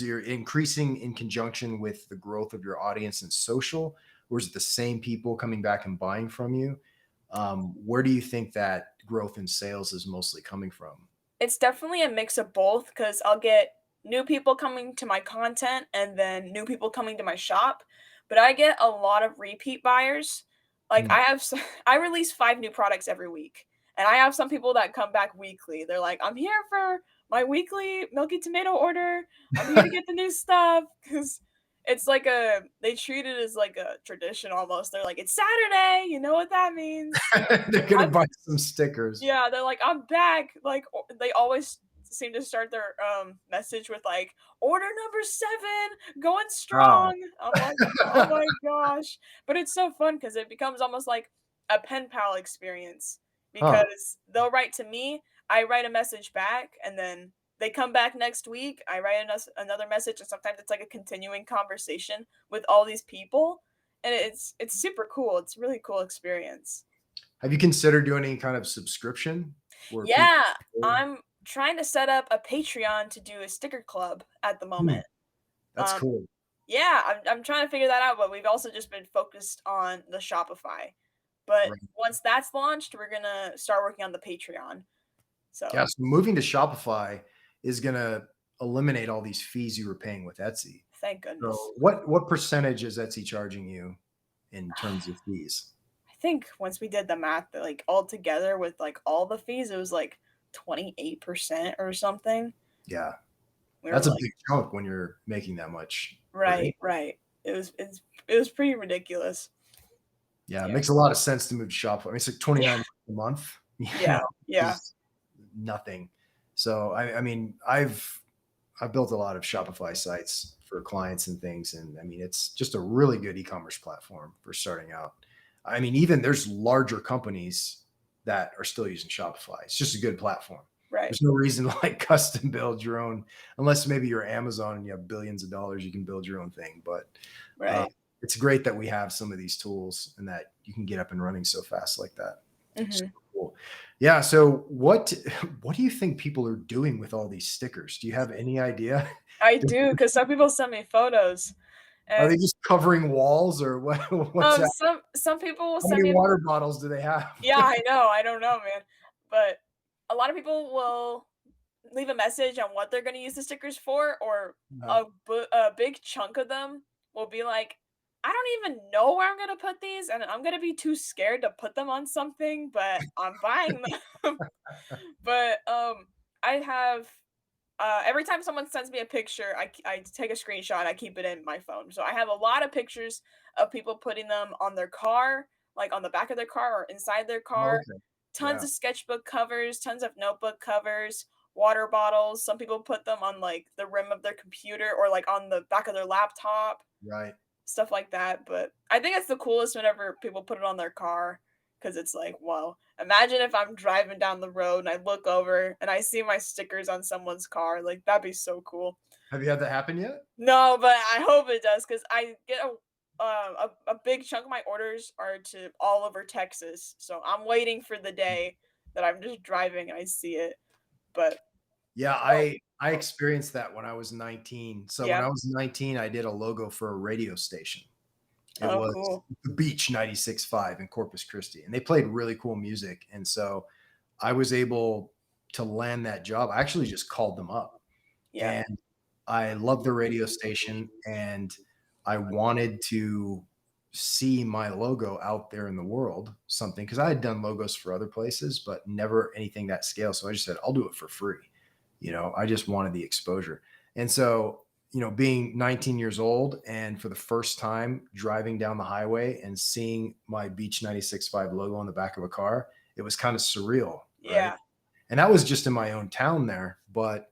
your increasing in conjunction with the growth of your audience and social, or is it the same people coming back and buying from you? Where do you think that growth in sales is mostly coming from? It's definitely a mix of both because I'll get new people coming to my content and then new people coming to my shop, but I get a lot of repeat buyers. Like Hmm. I release 5 new products every week, and I have some people that come back weekly. They're like, "I'm here for my weekly Milky Tomato order. I'm here to get the new stuff." Because it's like they treat it as like a tradition almost. They're like, "It's Saturday, you know what that means." They're gonna I'm buy some stickers. Yeah, they're like, "I'm back." Like, they always seem to start their, message with, like, "Order number 7, going Wow. strong." I'm like, "Oh my gosh." But it's so fun because it becomes almost like a pen pal experience Huh. because they'll write to me, I write a message back, and then they come back next week, I write another message, and sometimes it's like a continuing conversation with all these people, and it's super cool. It's a really cool experience. Have you considered doing any kind of subscription where people? Yeah, I'm trying to set up a Patreon to do a sticker club at the Hmm, moment. that's Um, cool. yeah, I'm trying to figure that out, but we've also just been focused on the Shopify. But Right. once that's launched, we're gonna start working on the Patreon. Yeah, So, so moving to Shopify is gonna eliminate all these fees you were paying with Etsy. thank goodness. So what percentage is Etsy charging you in terms of fees? I think once we did the math, that like all together with like all the fees, it was like 28% or something. Yeah, We were that's a like, big chunk when you're making that much per in. right, right. It was pretty ridiculous. Yeah, it Yeah. makes a lot of sense to move to Shopify. I mean, it's like Yeah. 29 a month, Yeah. Yeah. is nothing. So I mean, I've built a lot of Shopify sites for clients and things, and I mean, it's just a really good e-commerce platform for starting out. I mean, even there's larger companies that are still using Shopify. It's just a good platform. Right. There's no reason to like custom build your own, unless maybe you're Amazon and you have billions of dollars, you can build your own thing. But uh, Right. it's great that we have some of these tools and that you can get up and running so fast like that. Mhm. Super cool. Yeah. So what do you think people are doing with all these stickers? Do you have any idea? I do, because some people send me photos, Are they and, just covering walls or what? What's that? some people will How send many me a water bottles do they have? yeah, I know, I don't know, man, but a lot of people will leave a message on what they're gonna use the stickers for, or Uh, a big chunk of them will be like, "I don't even know where I'm gonna put these, and I'm gonna be too scared to put them on something, but I'm buying them." But, I have every time someone sends me a picture, I take a screenshot, I keep it in my phone. So I have a lot of pictures of people putting them on their car, like on the back of their car or inside their oh, car. okay. Tons Yeah. of sketchbook covers, tons of notebook covers, water bottles. Some people put them on like the rim of their computer or like on the back of their laptop, Right. stuff like that. But I think it's the coolest whenever people put it on their car, because it's like, whoa, imagine if I'm driving down the road and I look over and I see my stickers on someone's car. Like, that'd be so cool. Have you had that happen yet? No, but I hope it does, because I get a big chunk of my orders are to all over Texas. So I'm waiting for the day that I'm just driving and I see it. But Yeah, oh, I oh experienced that when I was 19. So when yeah. I was 19, I did a logo for a radio station. It Oh, was cool. the Beach 96.5 in Corpus Christi, and they played really cool music. And so I was able to land that job. I actually just called them up, Yeah. and I love the radio station, and I wanted to see my logo out there in the world, something because I had done logos for other places, but never anything that scale. So I just said, I'll do it for free. I just wanted the exposure. And so, being 19 years old and for the first time driving down the highway and seeing my Beach 96.5 logo on the back of a car, it was kind of surreal, right? Yeah. And that was just in my own town there, but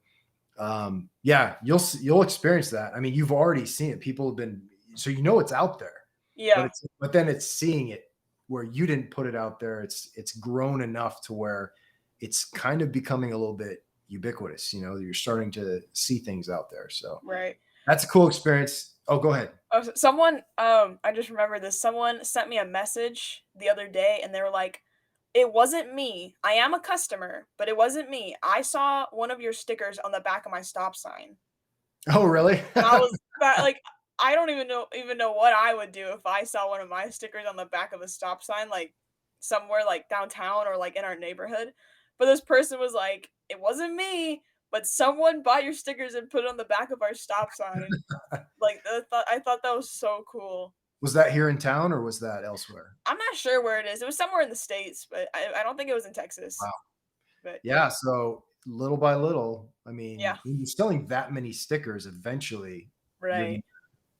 yeah, you'll experience that. I mean, you've already seen it. People have been so it's out there, but Yeah. then it's seeing it where you didn't put it out there. It's grown enough to where it's kind of becoming a little bit ubiquitous. You're starting to see things out there. So Right. that's a cool experience. Oh, go ahead. Oh, someone, I just remember this. Someone sent me a message the other day and they were like, "It wasn't me. I am a customer, but it wasn't me. I saw one of your stickers on the back of my stop sign." Oh, really? And I was that like I don't even know what I would do if I saw one of my stickers on the back of a stop sign, like somewhere like downtown or like in our neighborhood. But this person was like, "It wasn't me, but someone bought your stickers and put it on the back of our stop sign." Like, I thought that was so cool. Was that here in town or was that elsewhere? I'm not sure where it is. It was somewhere in the States, but I don't think it was in Texas. Wow. But Yeah. yeah. So little by little, I mean, Yeah. when you're selling that many stickers, eventually you're Right.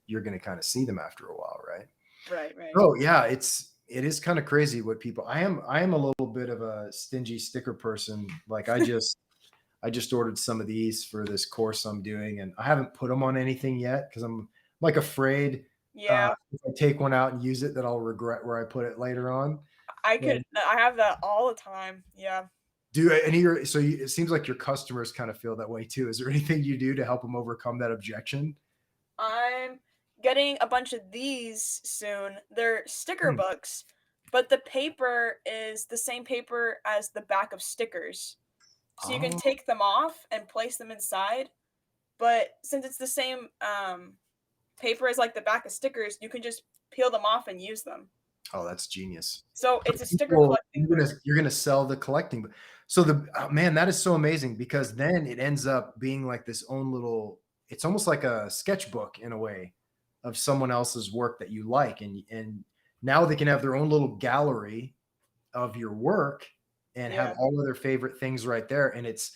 you're going to kind of see them after a while, right? Right, right. Oh yeah, it is kind of crazy what people. I am a little bit of a stingy sticker person. Like I just ordered some of these for this course I'm doing, and I haven't put them on anything yet because I'm like afraid Yeah. if I take one out and use it that I'll regret where I put it later on. I But could I have that all the time. Yeah. Do any of your, so you, it seems like your customers kind of feel that way too. Is there anything you do to help them overcome that objection? I'm getting a bunch of these soon. They're sticker Hmm. books, but the paper is the same paper as the back of stickers. So you can Oh, take them off and place them inside, but since it's the same paper as like the back of stickers, you can just peel them off and use them. oh, that's genius. So So it's a sticker people, collecting book. you're gonna sell the collecting. So the oh, man, that is so amazing because then it ends up being like this own little. It's almost like a sketchbook in a way of someone else's work that you like, and now they can have their own little gallery of your work and have Yeah. all of their favorite things right there. And it's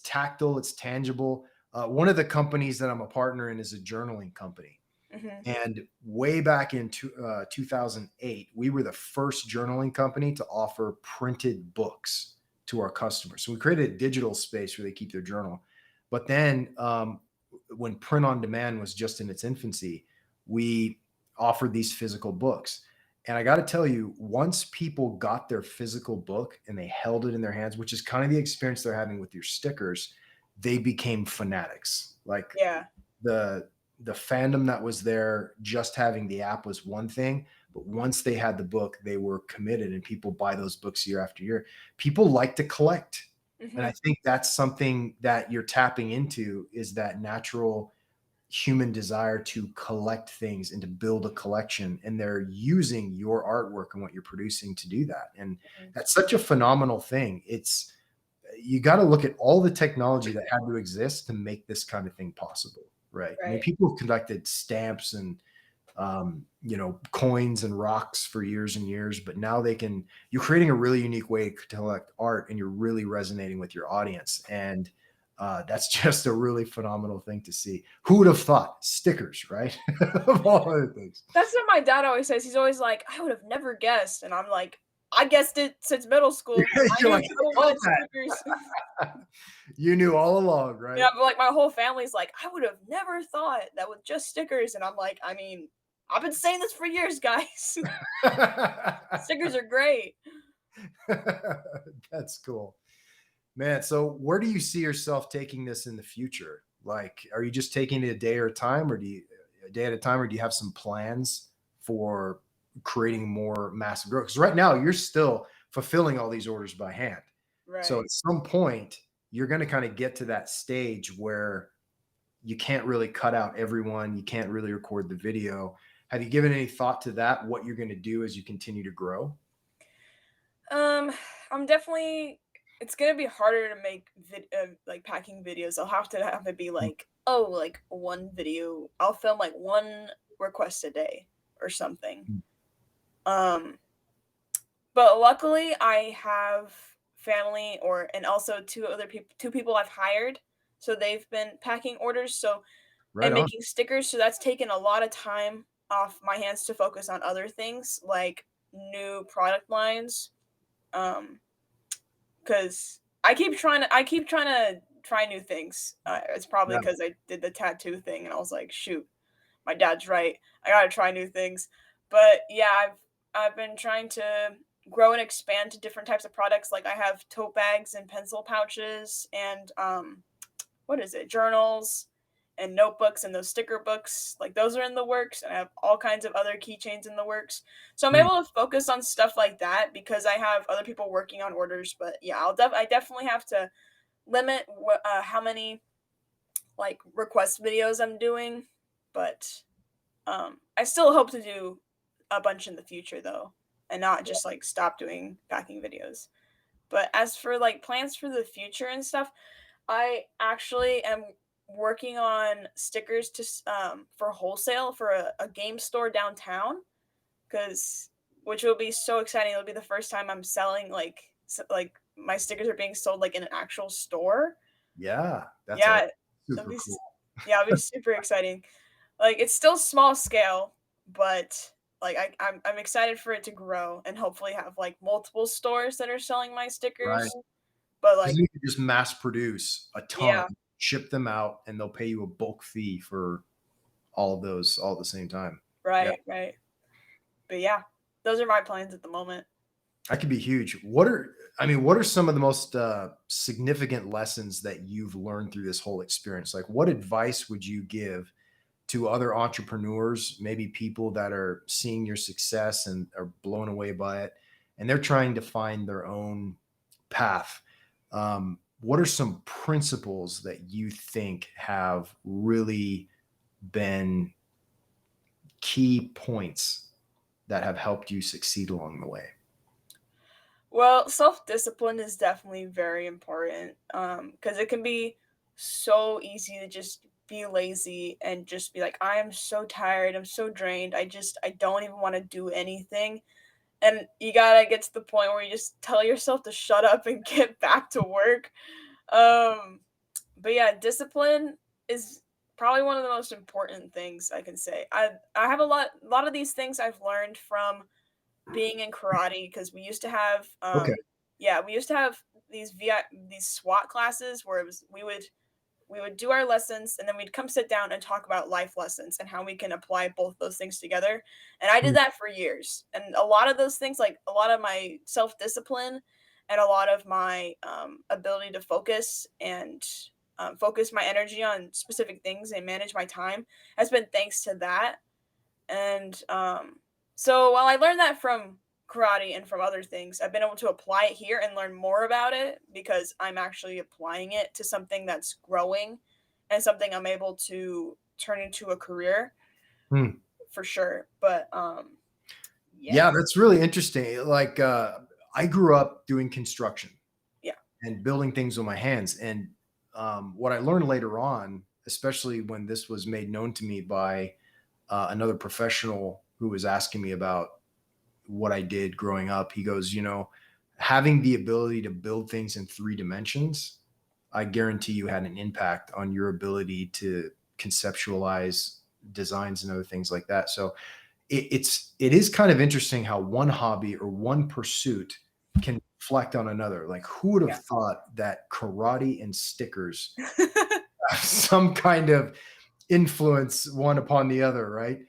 tactile, it's tangible. One of the companies that I'm a partner in is a journaling company. Mhm. And way back in 2008, we were the first journaling company to offer printed books to our customers. So we created a digital space where they keep their journal. But then when print on demand was just in its infancy, we offered these physical books. And I got to tell you, once people got their physical book and they held it in their hands, which is kind of the experience they're having with your stickers, they became fanatics. Like Yeah. the the fandom that was there, just having the app was one thing, but once they had the book, they were committed, and people buy those books year after year. People like to collect, and I Mhm. think that's something that you're tapping into, is that natural human desire to collect things and to build a collection, and they're using your artwork and what you're producing to do that. And Mhm. that's such a phenomenal thing. It's, you got to look at all the technology that had to exist to make this kind of thing possible, right? I mean, Right. people have collected stamps and coins and rocks for years and years, but now they can. You're creating a really unique way to collect art, and you're really resonating with your audience, and that's just a really phenomenal thing to see. Who would have thought stickers, right? Of all other things. That's what my dad always says. He's always like, "I would have never guessed," and I'm like, "I guessed it since middle school. I You're knew like, people I wanted felt stickers." that. You knew all along, Yeah, right? but, like, my whole family's like, "I would have never thought that with just stickers," and I'm like, "I mean, I've been saying this for years, guys. Stickers are great." That's cool. Man, so where do you see yourself taking this in the future? Like, are you just taking it a day or a time, or do you a day at a time, or do you have some plans for creating more massive growth? Because right now you're still fulfilling all these orders by hand. So Right. at some point, you're going to kind of get to that stage where you can't really cut out everyone. You can't really record the video. Have you given any thought to that? What you're going to do as you continue to grow? Um, I'm definitely it's gonna be harder to make like, packing videos. I'll have it be Mm, like, oh, like, 1 video I'll film, like, 1 request a day or something. mm. Um But luckily, I have family or and also 2 people I've hired, so they've been packing orders, so Right and on. making stickers, so that's taken a lot of time off my hands to focus on other things, like new product lines, um, because I keep trying to try new things. It's probably Yeah. because I did the tattoo thing, and I was like, "Shoot, my dad's right. I gotta try new things." But yeah, I've been trying to grow and expand to different types of products. Like I have tote bags and pencil pouches and what is it? Journals and notebooks and those sticker books. Like those are in the works, and I have all kinds of other keychains in the works. So I'm Mm. able to focus on stuff like that because I have other people working on orders. But yeah, I definitely have to limit how many like request videos I'm doing, but I still hope to do a bunch in the future though, and not just like stop doing packing videos. But as for like plans for the future and stuff, I actually am working on stickers for wholesale for a game store downtown because which will be so exciting. It'll be the first time I'm selling like my stickers are being sold like in an actual store. Yeah, that's Yeah, it'll super be cool. yeah, it'll be super exciting. Like, it's still small scale, but, like, I'm excited for it to grow and hopefully have, like, multiple stores that are selling my Right. stickers, but, Because like you can just mass produce a ton, yeah, ship them out, and they'll pay you a bulk fee for all of those all at the same time. Yeah. right, right. But, yeah, those are my plans at the moment. That could be huge. What are some of the most significant lessons that you've learned through this whole experience? Like, what advice would you give to other entrepreneurs, maybe people that are seeing your success and are blown away by it, and they're trying to find their own path? What are some principles that you think have really been key points that have helped you succeed along the way? Well, self-discipline is definitely very important, because it can be so easy to just be lazy and just be like, "I am so tired, I'm so drained, I don't even wanna do anything," and you gotta get to the point where you just tell yourself to shut up and get back to work. Um, but yeah, discipline is probably one of the most important things I can say. I have a lot of these things I've learned from being in karate because we used to have Okay. yeah, we used to have these SWAT classes where it was we would do our lessons and then we'd come sit down and talk about life lessons and how we can apply both those things together. And I did Hmm. that for years. And a lot of those things, like a lot of my self discipline and a lot of my ability to focus and focus my energy on specific things and manage my time, has been thanks to that. And so while I learned that from karate and from other things, I've been able to apply it here and learn more about it because I'm actually applying it to something that's growing and something I'm able to turn into a career Hmm. for sure. But Yeah, yeah. that's really interesting. Like, I grew up doing construction Yeah. and building things with my hands. And what I learned later on, especially when this was made known to me by another professional who was asking me about what I did growing up, he goes, having the ability to build things in 3 dimensions, I guarantee you had an impact on your ability to conceptualize designs and other things like that. So it is kind of interesting how one hobby or one pursuit can reflect on another. Like, who would have Yeah. thought that karate and stickers have some kind of influence one upon the other, right?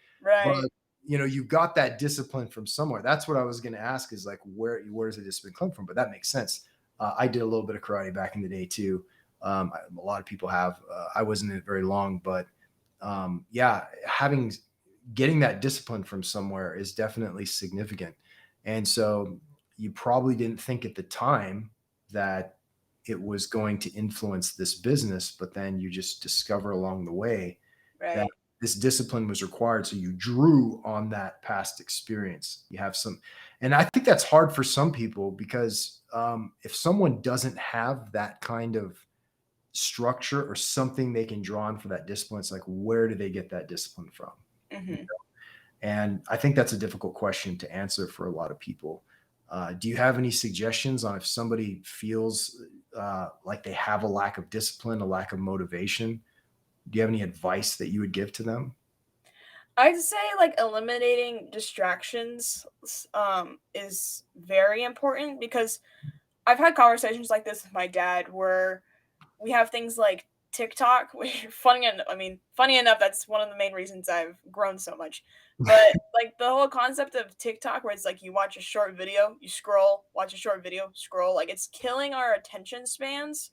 But Right. you got that discipline from somewhere. That's what I was going to ask, is like, where does the discipline come from? But that makes sense. I did a little bit of karate back in the day too. A lot of people have. I wasn't in it very long, but yeah, having getting that discipline from somewhere is definitely significant. And so you probably didn't think at the time that it was going to influence this business, but then you just discover along the way that Right. this discipline was required. So you drew on that past experience. You have some, and I think that's hard for some people because if someone doesn't have that kind of structure or something they can draw on for that discipline, it's like, where do they get that discipline from? Hmm. And I think that's a difficult question to answer for a lot of people. Do you have any suggestions on if somebody feels like they have a lack of discipline, a lack of motivation? Do you have any advice that you would give to them? I'd say like eliminating distractions is very important because I've had conversations like this with my dad where we have things like TikTok, which funny enough, that's one of the main reasons I've grown so much. But like the whole concept of TikTok where it's like you watch a short video, you scroll, watch a short video, scroll, like it's killing our attention spans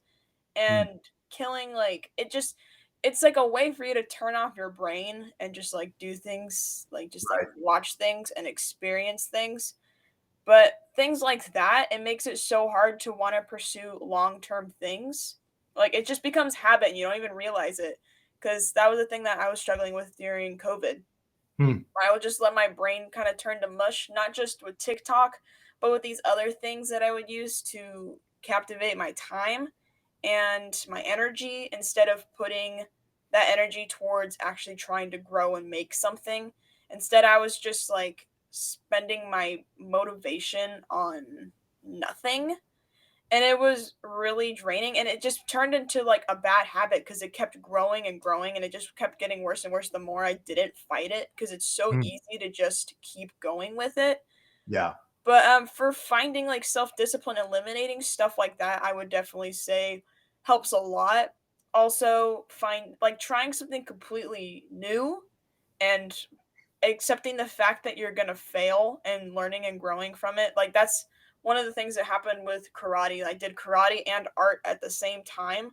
Mm, and killing like it's like a way for you to turn off your brain and just like do things, like just like right. watch things and experience things. But things like that, it makes it so hard to wanna pursue long-term things. Like, it just becomes habit and you don't even realize it. Because that was the thing that I was struggling with during COVID. Hmm, I would just let my brain kinda turn to mush, not just with TikTok, but with these other things that I would use to captivate my time and my energy instead of putting that energy towards actually trying to grow and make something. Instead, I was just, like, spending my motivation on nothing, and it was really draining, and it just turned into, like, a bad habit because it kept growing and growing, and it just kept getting worse and worse the more I didn't fight it because it's so hmm, easy to just keep going with it. yeah. But, for finding, like, self-discipline, eliminating stuff like that, I would definitely say helps a lot. Also, trying something completely new and accepting the fact that you're gonna fail and learning and growing from it, like, that's one of the things that happened with karate, I did karate and art at the same time.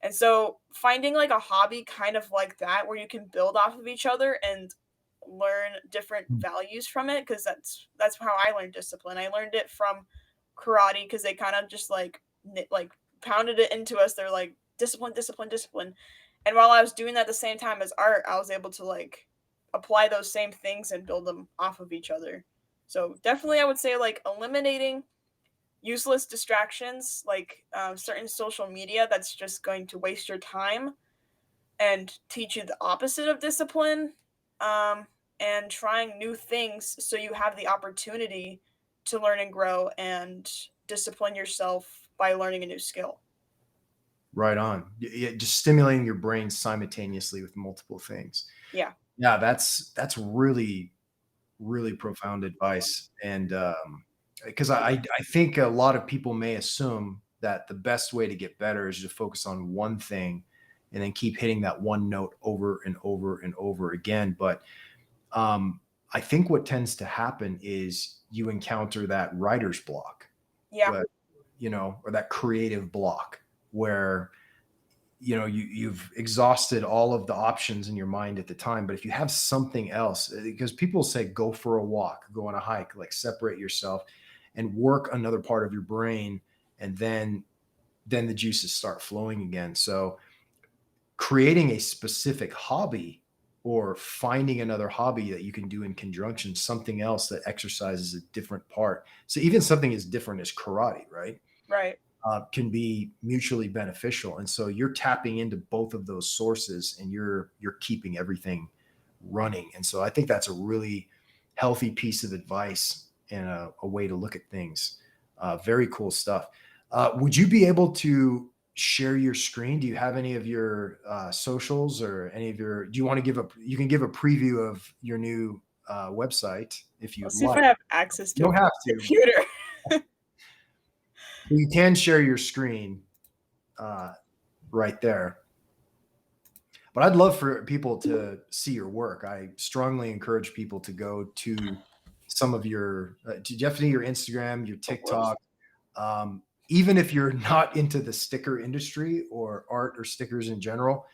And so finding like a hobby kind of like that where you can build off of each other and learn different values from it, because that's how I learned discipline. I learned it from karate because they kind of just like pounded it into us. They're like discipline, discipline, discipline. And while I was doing that at the same time as art, I was able to like apply those same things and build them off of each other. So definitely I would say like eliminating useless distractions like certain social media that's just going to waste your time and teach you the opposite of discipline, um, and trying new things so you have the opportunity to learn and grow and discipline yourself by learning a new skill. Right on. Yeah, just stimulating your brain simultaneously with multiple things. Yeah. Yeah, that's really really profound advice. And because I think a lot of people may assume that the best way to get better is to focus on one thing and then keep hitting that one note over and over and over again. But I think what tends to happen is you encounter that writer's block, Yeah. but or that creative block where you've exhausted all of the options in your mind at the time. But if you have something else, because people say go for a walk, go on a hike, like separate yourself and work another part of your brain, and then the juices start flowing again. So creating a specific hobby or finding another hobby that you can do in conjunction, something else that exercises a different part. So even something as different as karate, right? Right. Can be mutually beneficial. And so you're tapping into both of those sources and you're keeping everything running. And so I think that's a really healthy piece of advice and a way to look at things. Very cool stuff. Would you be able to share your screen? Do you have any of your socials or any of your, do you want to you can give a preview of your new website if Let's you'd see if like. I have access You to a don't have to. computer. You can share your screen right there. But I'd love for people to see your work. I strongly encourage people to go to some of your, definitely your Instagram, your TikTok. Even if you're not into the sticker industry or art or stickers in general,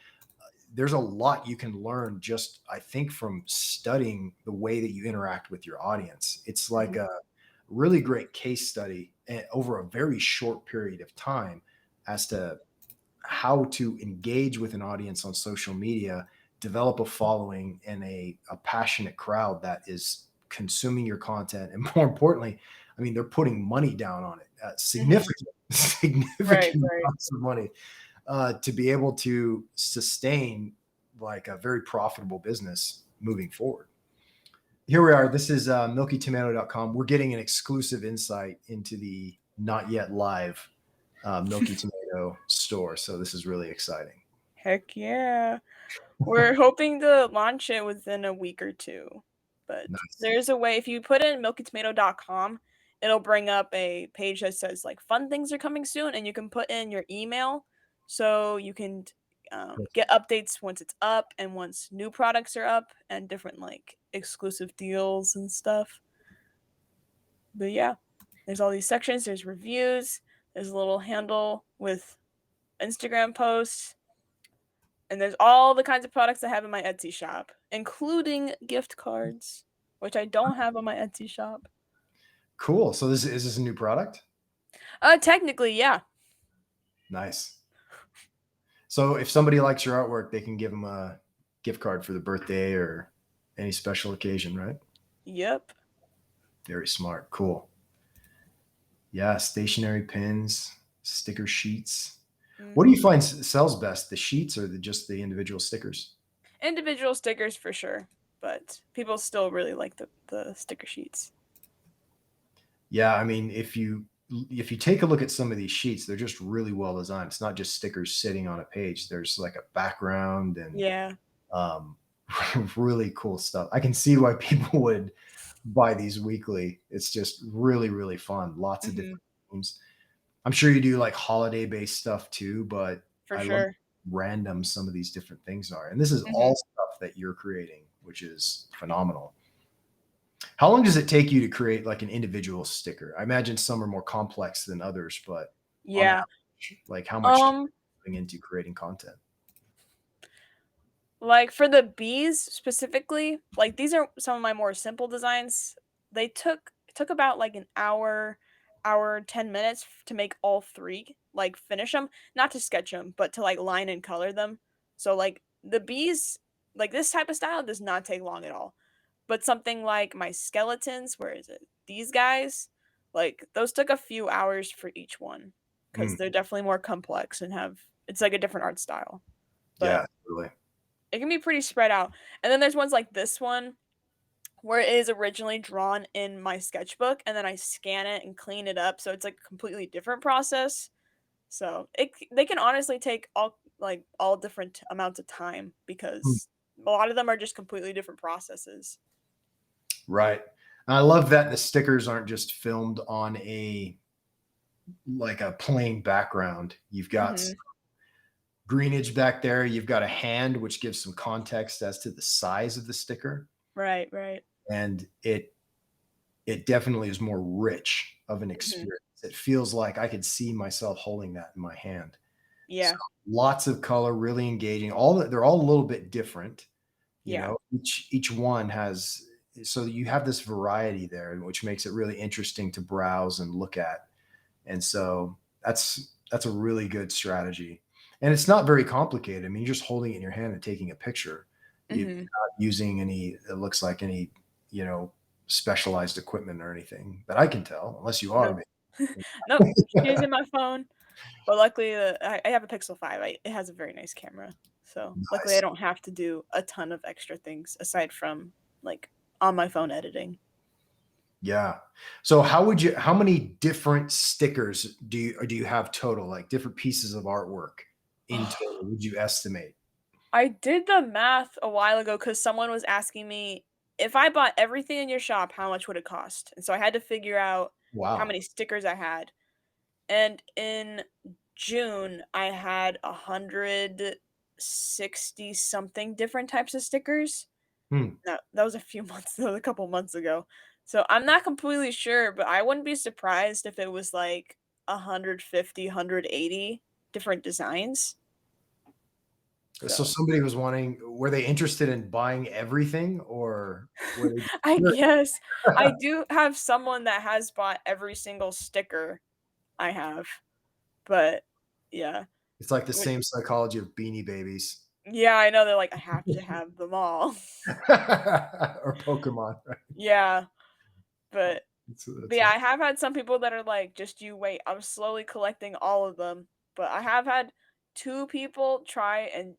there's a lot you can learn just, I think, from studying the way that you interact with your audience. It's like a really great case study over a very short period of time as to how to engage with an audience on social media, develop a following and a passionate crowd that is consuming your content. And more importantly, I mean, they're putting money down on it, Mhm. significant, Right, significant right. amounts of money to be able to sustain like a very profitable business moving forward. Here we are. This is milkytomato.com. We're getting an exclusive insight into the not yet live Milky Tomato store. So this is really exciting. Heck yeah. We're hoping to launch it within a week or two. But Nice. there's a way if you put in milkytomato.com, it'll bring up a page that says like fun things are coming soon, and you can put in your email so you can get updates once it's up and once new products are up and different like exclusive deals and stuff. But yeah, there's all these sections, there's reviews, there's a little handle with Instagram posts, and there's all the kinds of products I have in my Etsy shop, including gift cards, which I don't have on my Etsy shop. Cool. So this is this a new product? Technically, yeah. Nice. So if somebody likes your artwork, they can give them a gift card for the birthday or any special occasion, right? Yep. Very smart. Cool. Yeah, stationery pins, sticker sheets. What do you Mhm. find sells best, the sheets or just the individual stickers? Individual stickers for sure, but people still really like the sticker sheets. Yeah, I mean, if you take a look at some of these sheets, they're just really well designed. It's not just stickers sitting on a page. There's like a background and Yeah. um, really cool stuff. I can see why people would buy these weekly. It's just really, really fun. Lots of Mhm. different themes. I'm sure you do like holiday based stuff too, but For I love sure. random some of these different things are. And this is all Mhm. stuff that you're creating, which is phenomenal. How long does it take you to create like an individual sticker? I imagine some are more complex than others, but on Yeah. average, like how much time Um, are you putting into creating content? like for the bees specifically, like these are some of my more simple designs. It took about like an hour 10 minutes to make all three, like finish them, not to sketch them, but to like line and color them. So like the bees, like this type of style does not take long at all. But something like my skeletons, where is it? These guys, like those took a few hours for each one because Mm, they're definitely more complex and have it's like a different art style. But yeah, really. it can be pretty spread out. And then there's ones like this one where it is originally drawn in my sketchbook and then I scan it and clean it up so it's like a completely different process. So they can honestly take all different amounts of time Mm, because a lot of them are just completely different processes. right. And I love that the stickers aren't just filmed on a like a plain background. You've got Mhm. greenage back there. You've got a hand, which gives some context as to the size of the sticker, Right, right. and it definitely is more rich of an Mhm. experience. It feels like I could see myself holding that in my hand. So Yeah. lots of color, really engaging. All they're all a little bit different, you Yeah. know. Each one has so you have this variety there, which makes it really interesting to browse and look at. And so that's a really good strategy. And it's not very complicated. I mean, you're just holding it in your hand and taking a picture. You're Mhm. not using any, it looks like any, you know, specialized equipment or anything that I can tell, unless you are. Nope. Nope. Just using my phone. But luckily, I have a Pixel 5. It has a very nice camera. So luckily, I Nice. don't have to do a ton of extra things aside from like on my phone editing. Yeah. So how many different stickers do you have total, like different pieces of artwork in total, would you estimate? I did the math a while ago because someone was asking me if I bought everything in your shop, how much would it cost? And so I had to figure out how Wow. many stickers I had. And in June, I had 160 something different types of stickers. Hmm. No, that was a few months, that was a couple months ago. So I'm not completely sure, but I wouldn't be surprised if it was like 150, 180 different designs. So So somebody was wanting, were they interested in buying everything or were they just I curious? guess I do have someone that has bought every single sticker I have, but yeah. It's like the Wh- same psychology of Beanie Babies Yeah, I know they're like, I have to have them all. or Pokemon, right? Yeah, but That's But yeah, funny. I have had some people that are like, "Just you wait, I'm slowly collecting all of them." But I have had 2 people try and,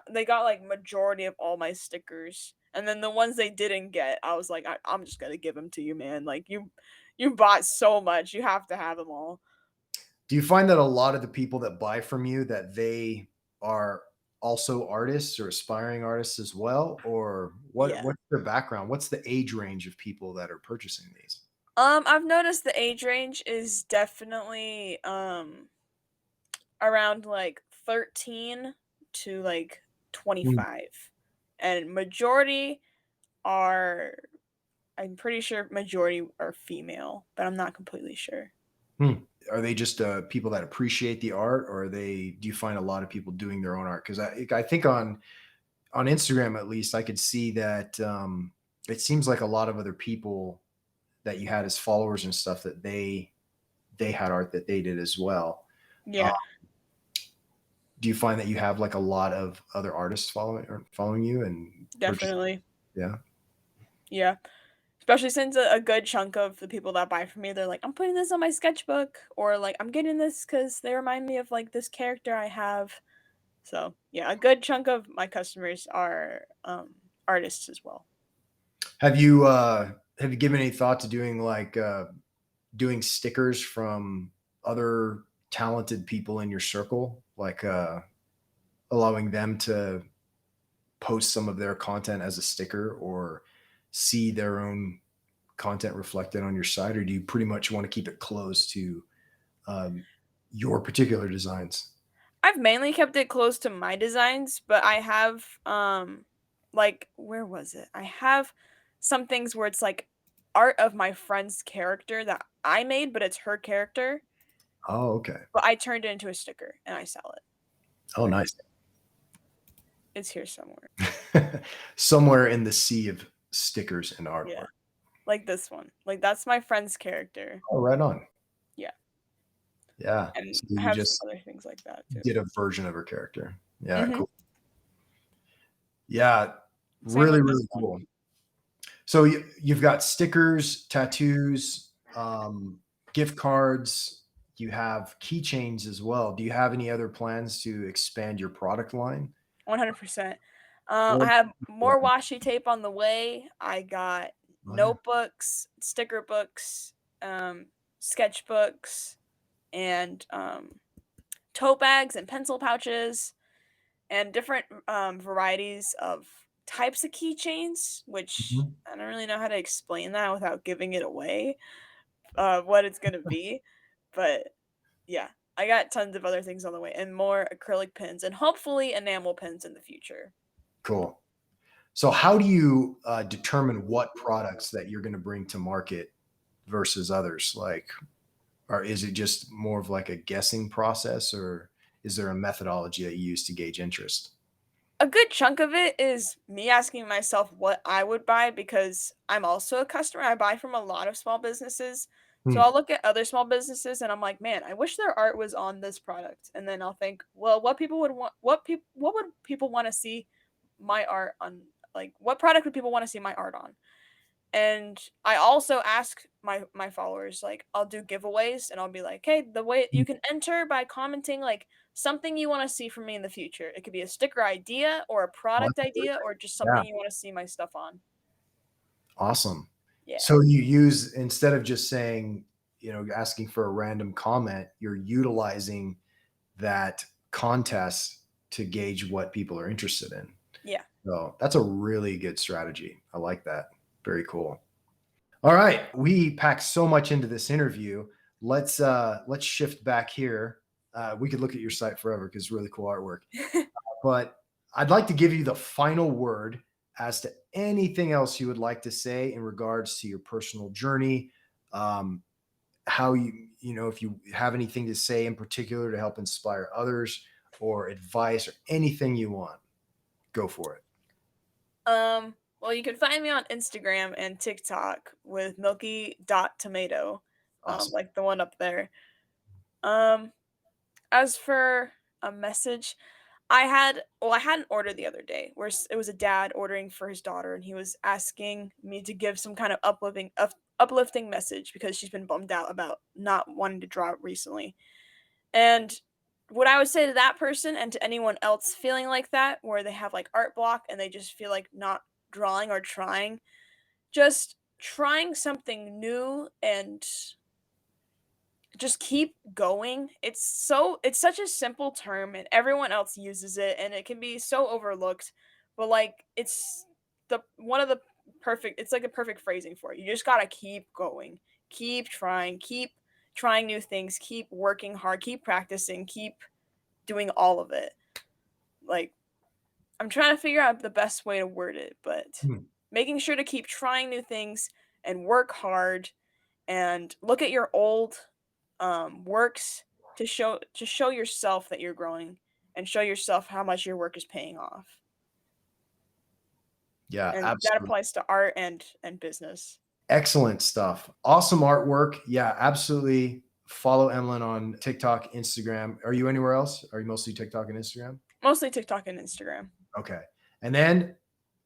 they got, like, majority of all my stickers, and then the ones they didn't get, I was like, I'm just gonna give them to you, man, like, you bought so much, you have to have them all." Do you find that a lot of the people that buy from you that they are also artists or aspiring artists as well? Or Yeah. what's their background? What's the age range of people that are purchasing these? I've noticed the age range is definitely, around, like, 13 to, like, Hmm. 25, and majority are I'm pretty sure majority are female, but I'm not completely sure. Hmm. Are they just people that appreciate the art, or are they? Do you find a lot of people doing their own art? Because I think on Instagram at least, I could see that it seems like a lot of other people that you had as followers and stuff that they had art that they did as well. Uh, Yeah, do you find that you have like a lot of other artists following you and purchasing? definitely. Yeah. Yeah. Especially since a good chunk of the people that buy from me, they're like, I'm putting this on my sketchbook, or like, I'm getting this because they remind me of like this character I have. So, yeah, a good chunk of my customers are artists as well. Have you given any thought to doing like doing stickers from other talented people in your circle, like allowing them to post some of their content as a sticker or see their own content reflected on your site, or do you pretty much want to keep it close to um, your particular designs? I've mainly kept it close to my designs, but I have like where was it? I have some things where it's like art of my friend's character that I made, but it's her character. Oh, okay. But I turned it into a sticker and I sell it. Oh, But nice. it's here somewhere. Somewhere in the sea of stickers and Yeah. artwork. Like this one. Like that's my friend's character. Oh, right on. Yeah. Yeah. And So I you have some just other things like that too. did a version of her character. Yeah, Hmm. cool. Yeah, Same really, with this really one. cool. So you've got stickers, tattoos, gift cards. You have keychains as well. Do you have any other plans to expand your product line? 100%. I Or have more washi tape on the way. I got oh, yeah. notebooks, sticker books, sketchbooks, and tote bags and pencil pouches, and different varieties of types of keychains, which Mhm. I don't really know how to explain that without giving it away, what it's gonna be. But yeah, I got tons of other things on the way and more acrylic pins and hopefully enamel pins in the future. Cool. So how do you determine what products that you're going to bring to market versus others? Like, or is it just more of like a guessing process, or is there a methodology that you use to gauge interest? A good chunk of it is me asking myself what I would buy because I'm also a customer. I buy from a lot of small businesses. So Hmm. I'll look at other small businesses and I'm like, "Man, I wish their art was on this product." And then I'll think, "Well, what would people want to see my art on, like what product would people want to see my art on?" And I also ask my followers, like I'll do giveaways and I'll be like, "Hey, the way you can enter by commenting like something you want to see from me in the future. It could be a sticker idea or a Well, product that's great. idea or just Yeah, something you want to see my stuff on." awesome. Yeah. So you use, instead of just saying, asking for a random comment, you're utilizing that contest to gauge what people are interested in. Yeah. So that's a really good strategy. I like that. Very cool. All right, we packed so much into this interview. Let's shift back here. We could look at your site forever because it's really cool artwork. But I'd like to give you the final word as to anything else you would like to say in regards to your personal journey. How if you have anything to say in particular to help inspire others, or advice, or anything you want, go for it. Well, you can find me on Instagram and TikTok with Milky.Tomato, Awesome. like the one up there. Um, as for a message, I had an order the other day where it was a dad ordering for his daughter, and he was asking me to give some kind of uplifting message because she's been bummed out about not wanting to draw recently. And what I would say to that person and to anyone else feeling like that, where they have like art block and they just feel like not drawing or trying, just trying something new and just keep going. It's such a simple term and everyone else uses it and it can be so overlooked, but like it's the one of the perfect it's like a perfect phrasing for it. You just got to keep going. Keep trying new things, keep working hard, keep practicing, keep doing all of it. Like I'm trying to figure out the best way to word it, but Hmm. making sure to keep trying new things and work hard and look at your old works to show yourself that you're growing and show yourself how much your work is paying off. Yeah, And that absolutely. applies to art and business. Excellent stuff. Awesome artwork. Yeah, absolutely. Follow Emlyn on TikTok, Instagram. Are you anywhere else? Are you mostly TikTok and Instagram? Mostly TikTok and Instagram. Okay. And then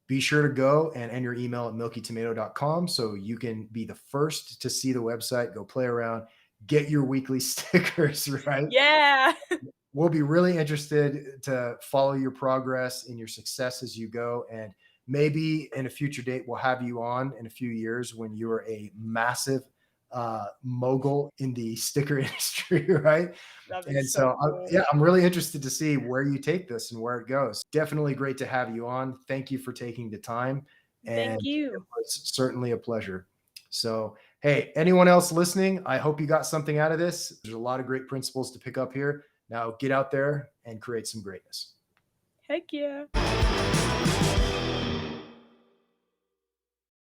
be sure to go and enter your email at milkytomato.com so you can be the first to see the website, go play around, get your weekly stickers, right? Yeah. We'll be really interested to follow your progress and your success as you go. And maybe in a future date, we'll have you on in a few years when you're a massive mogul in the sticker industry, right? That'd be And so so, cool. yeah, I'm really interested to see where you take this and where it goes. Definitely great to have you on. Thank you for taking the time. And Thank it you. was certainly a pleasure. So, hey, anyone else listening, I hope you got something out of this. There's a lot of great principles to pick up here. Now get out there and create some greatness. Heck yeah.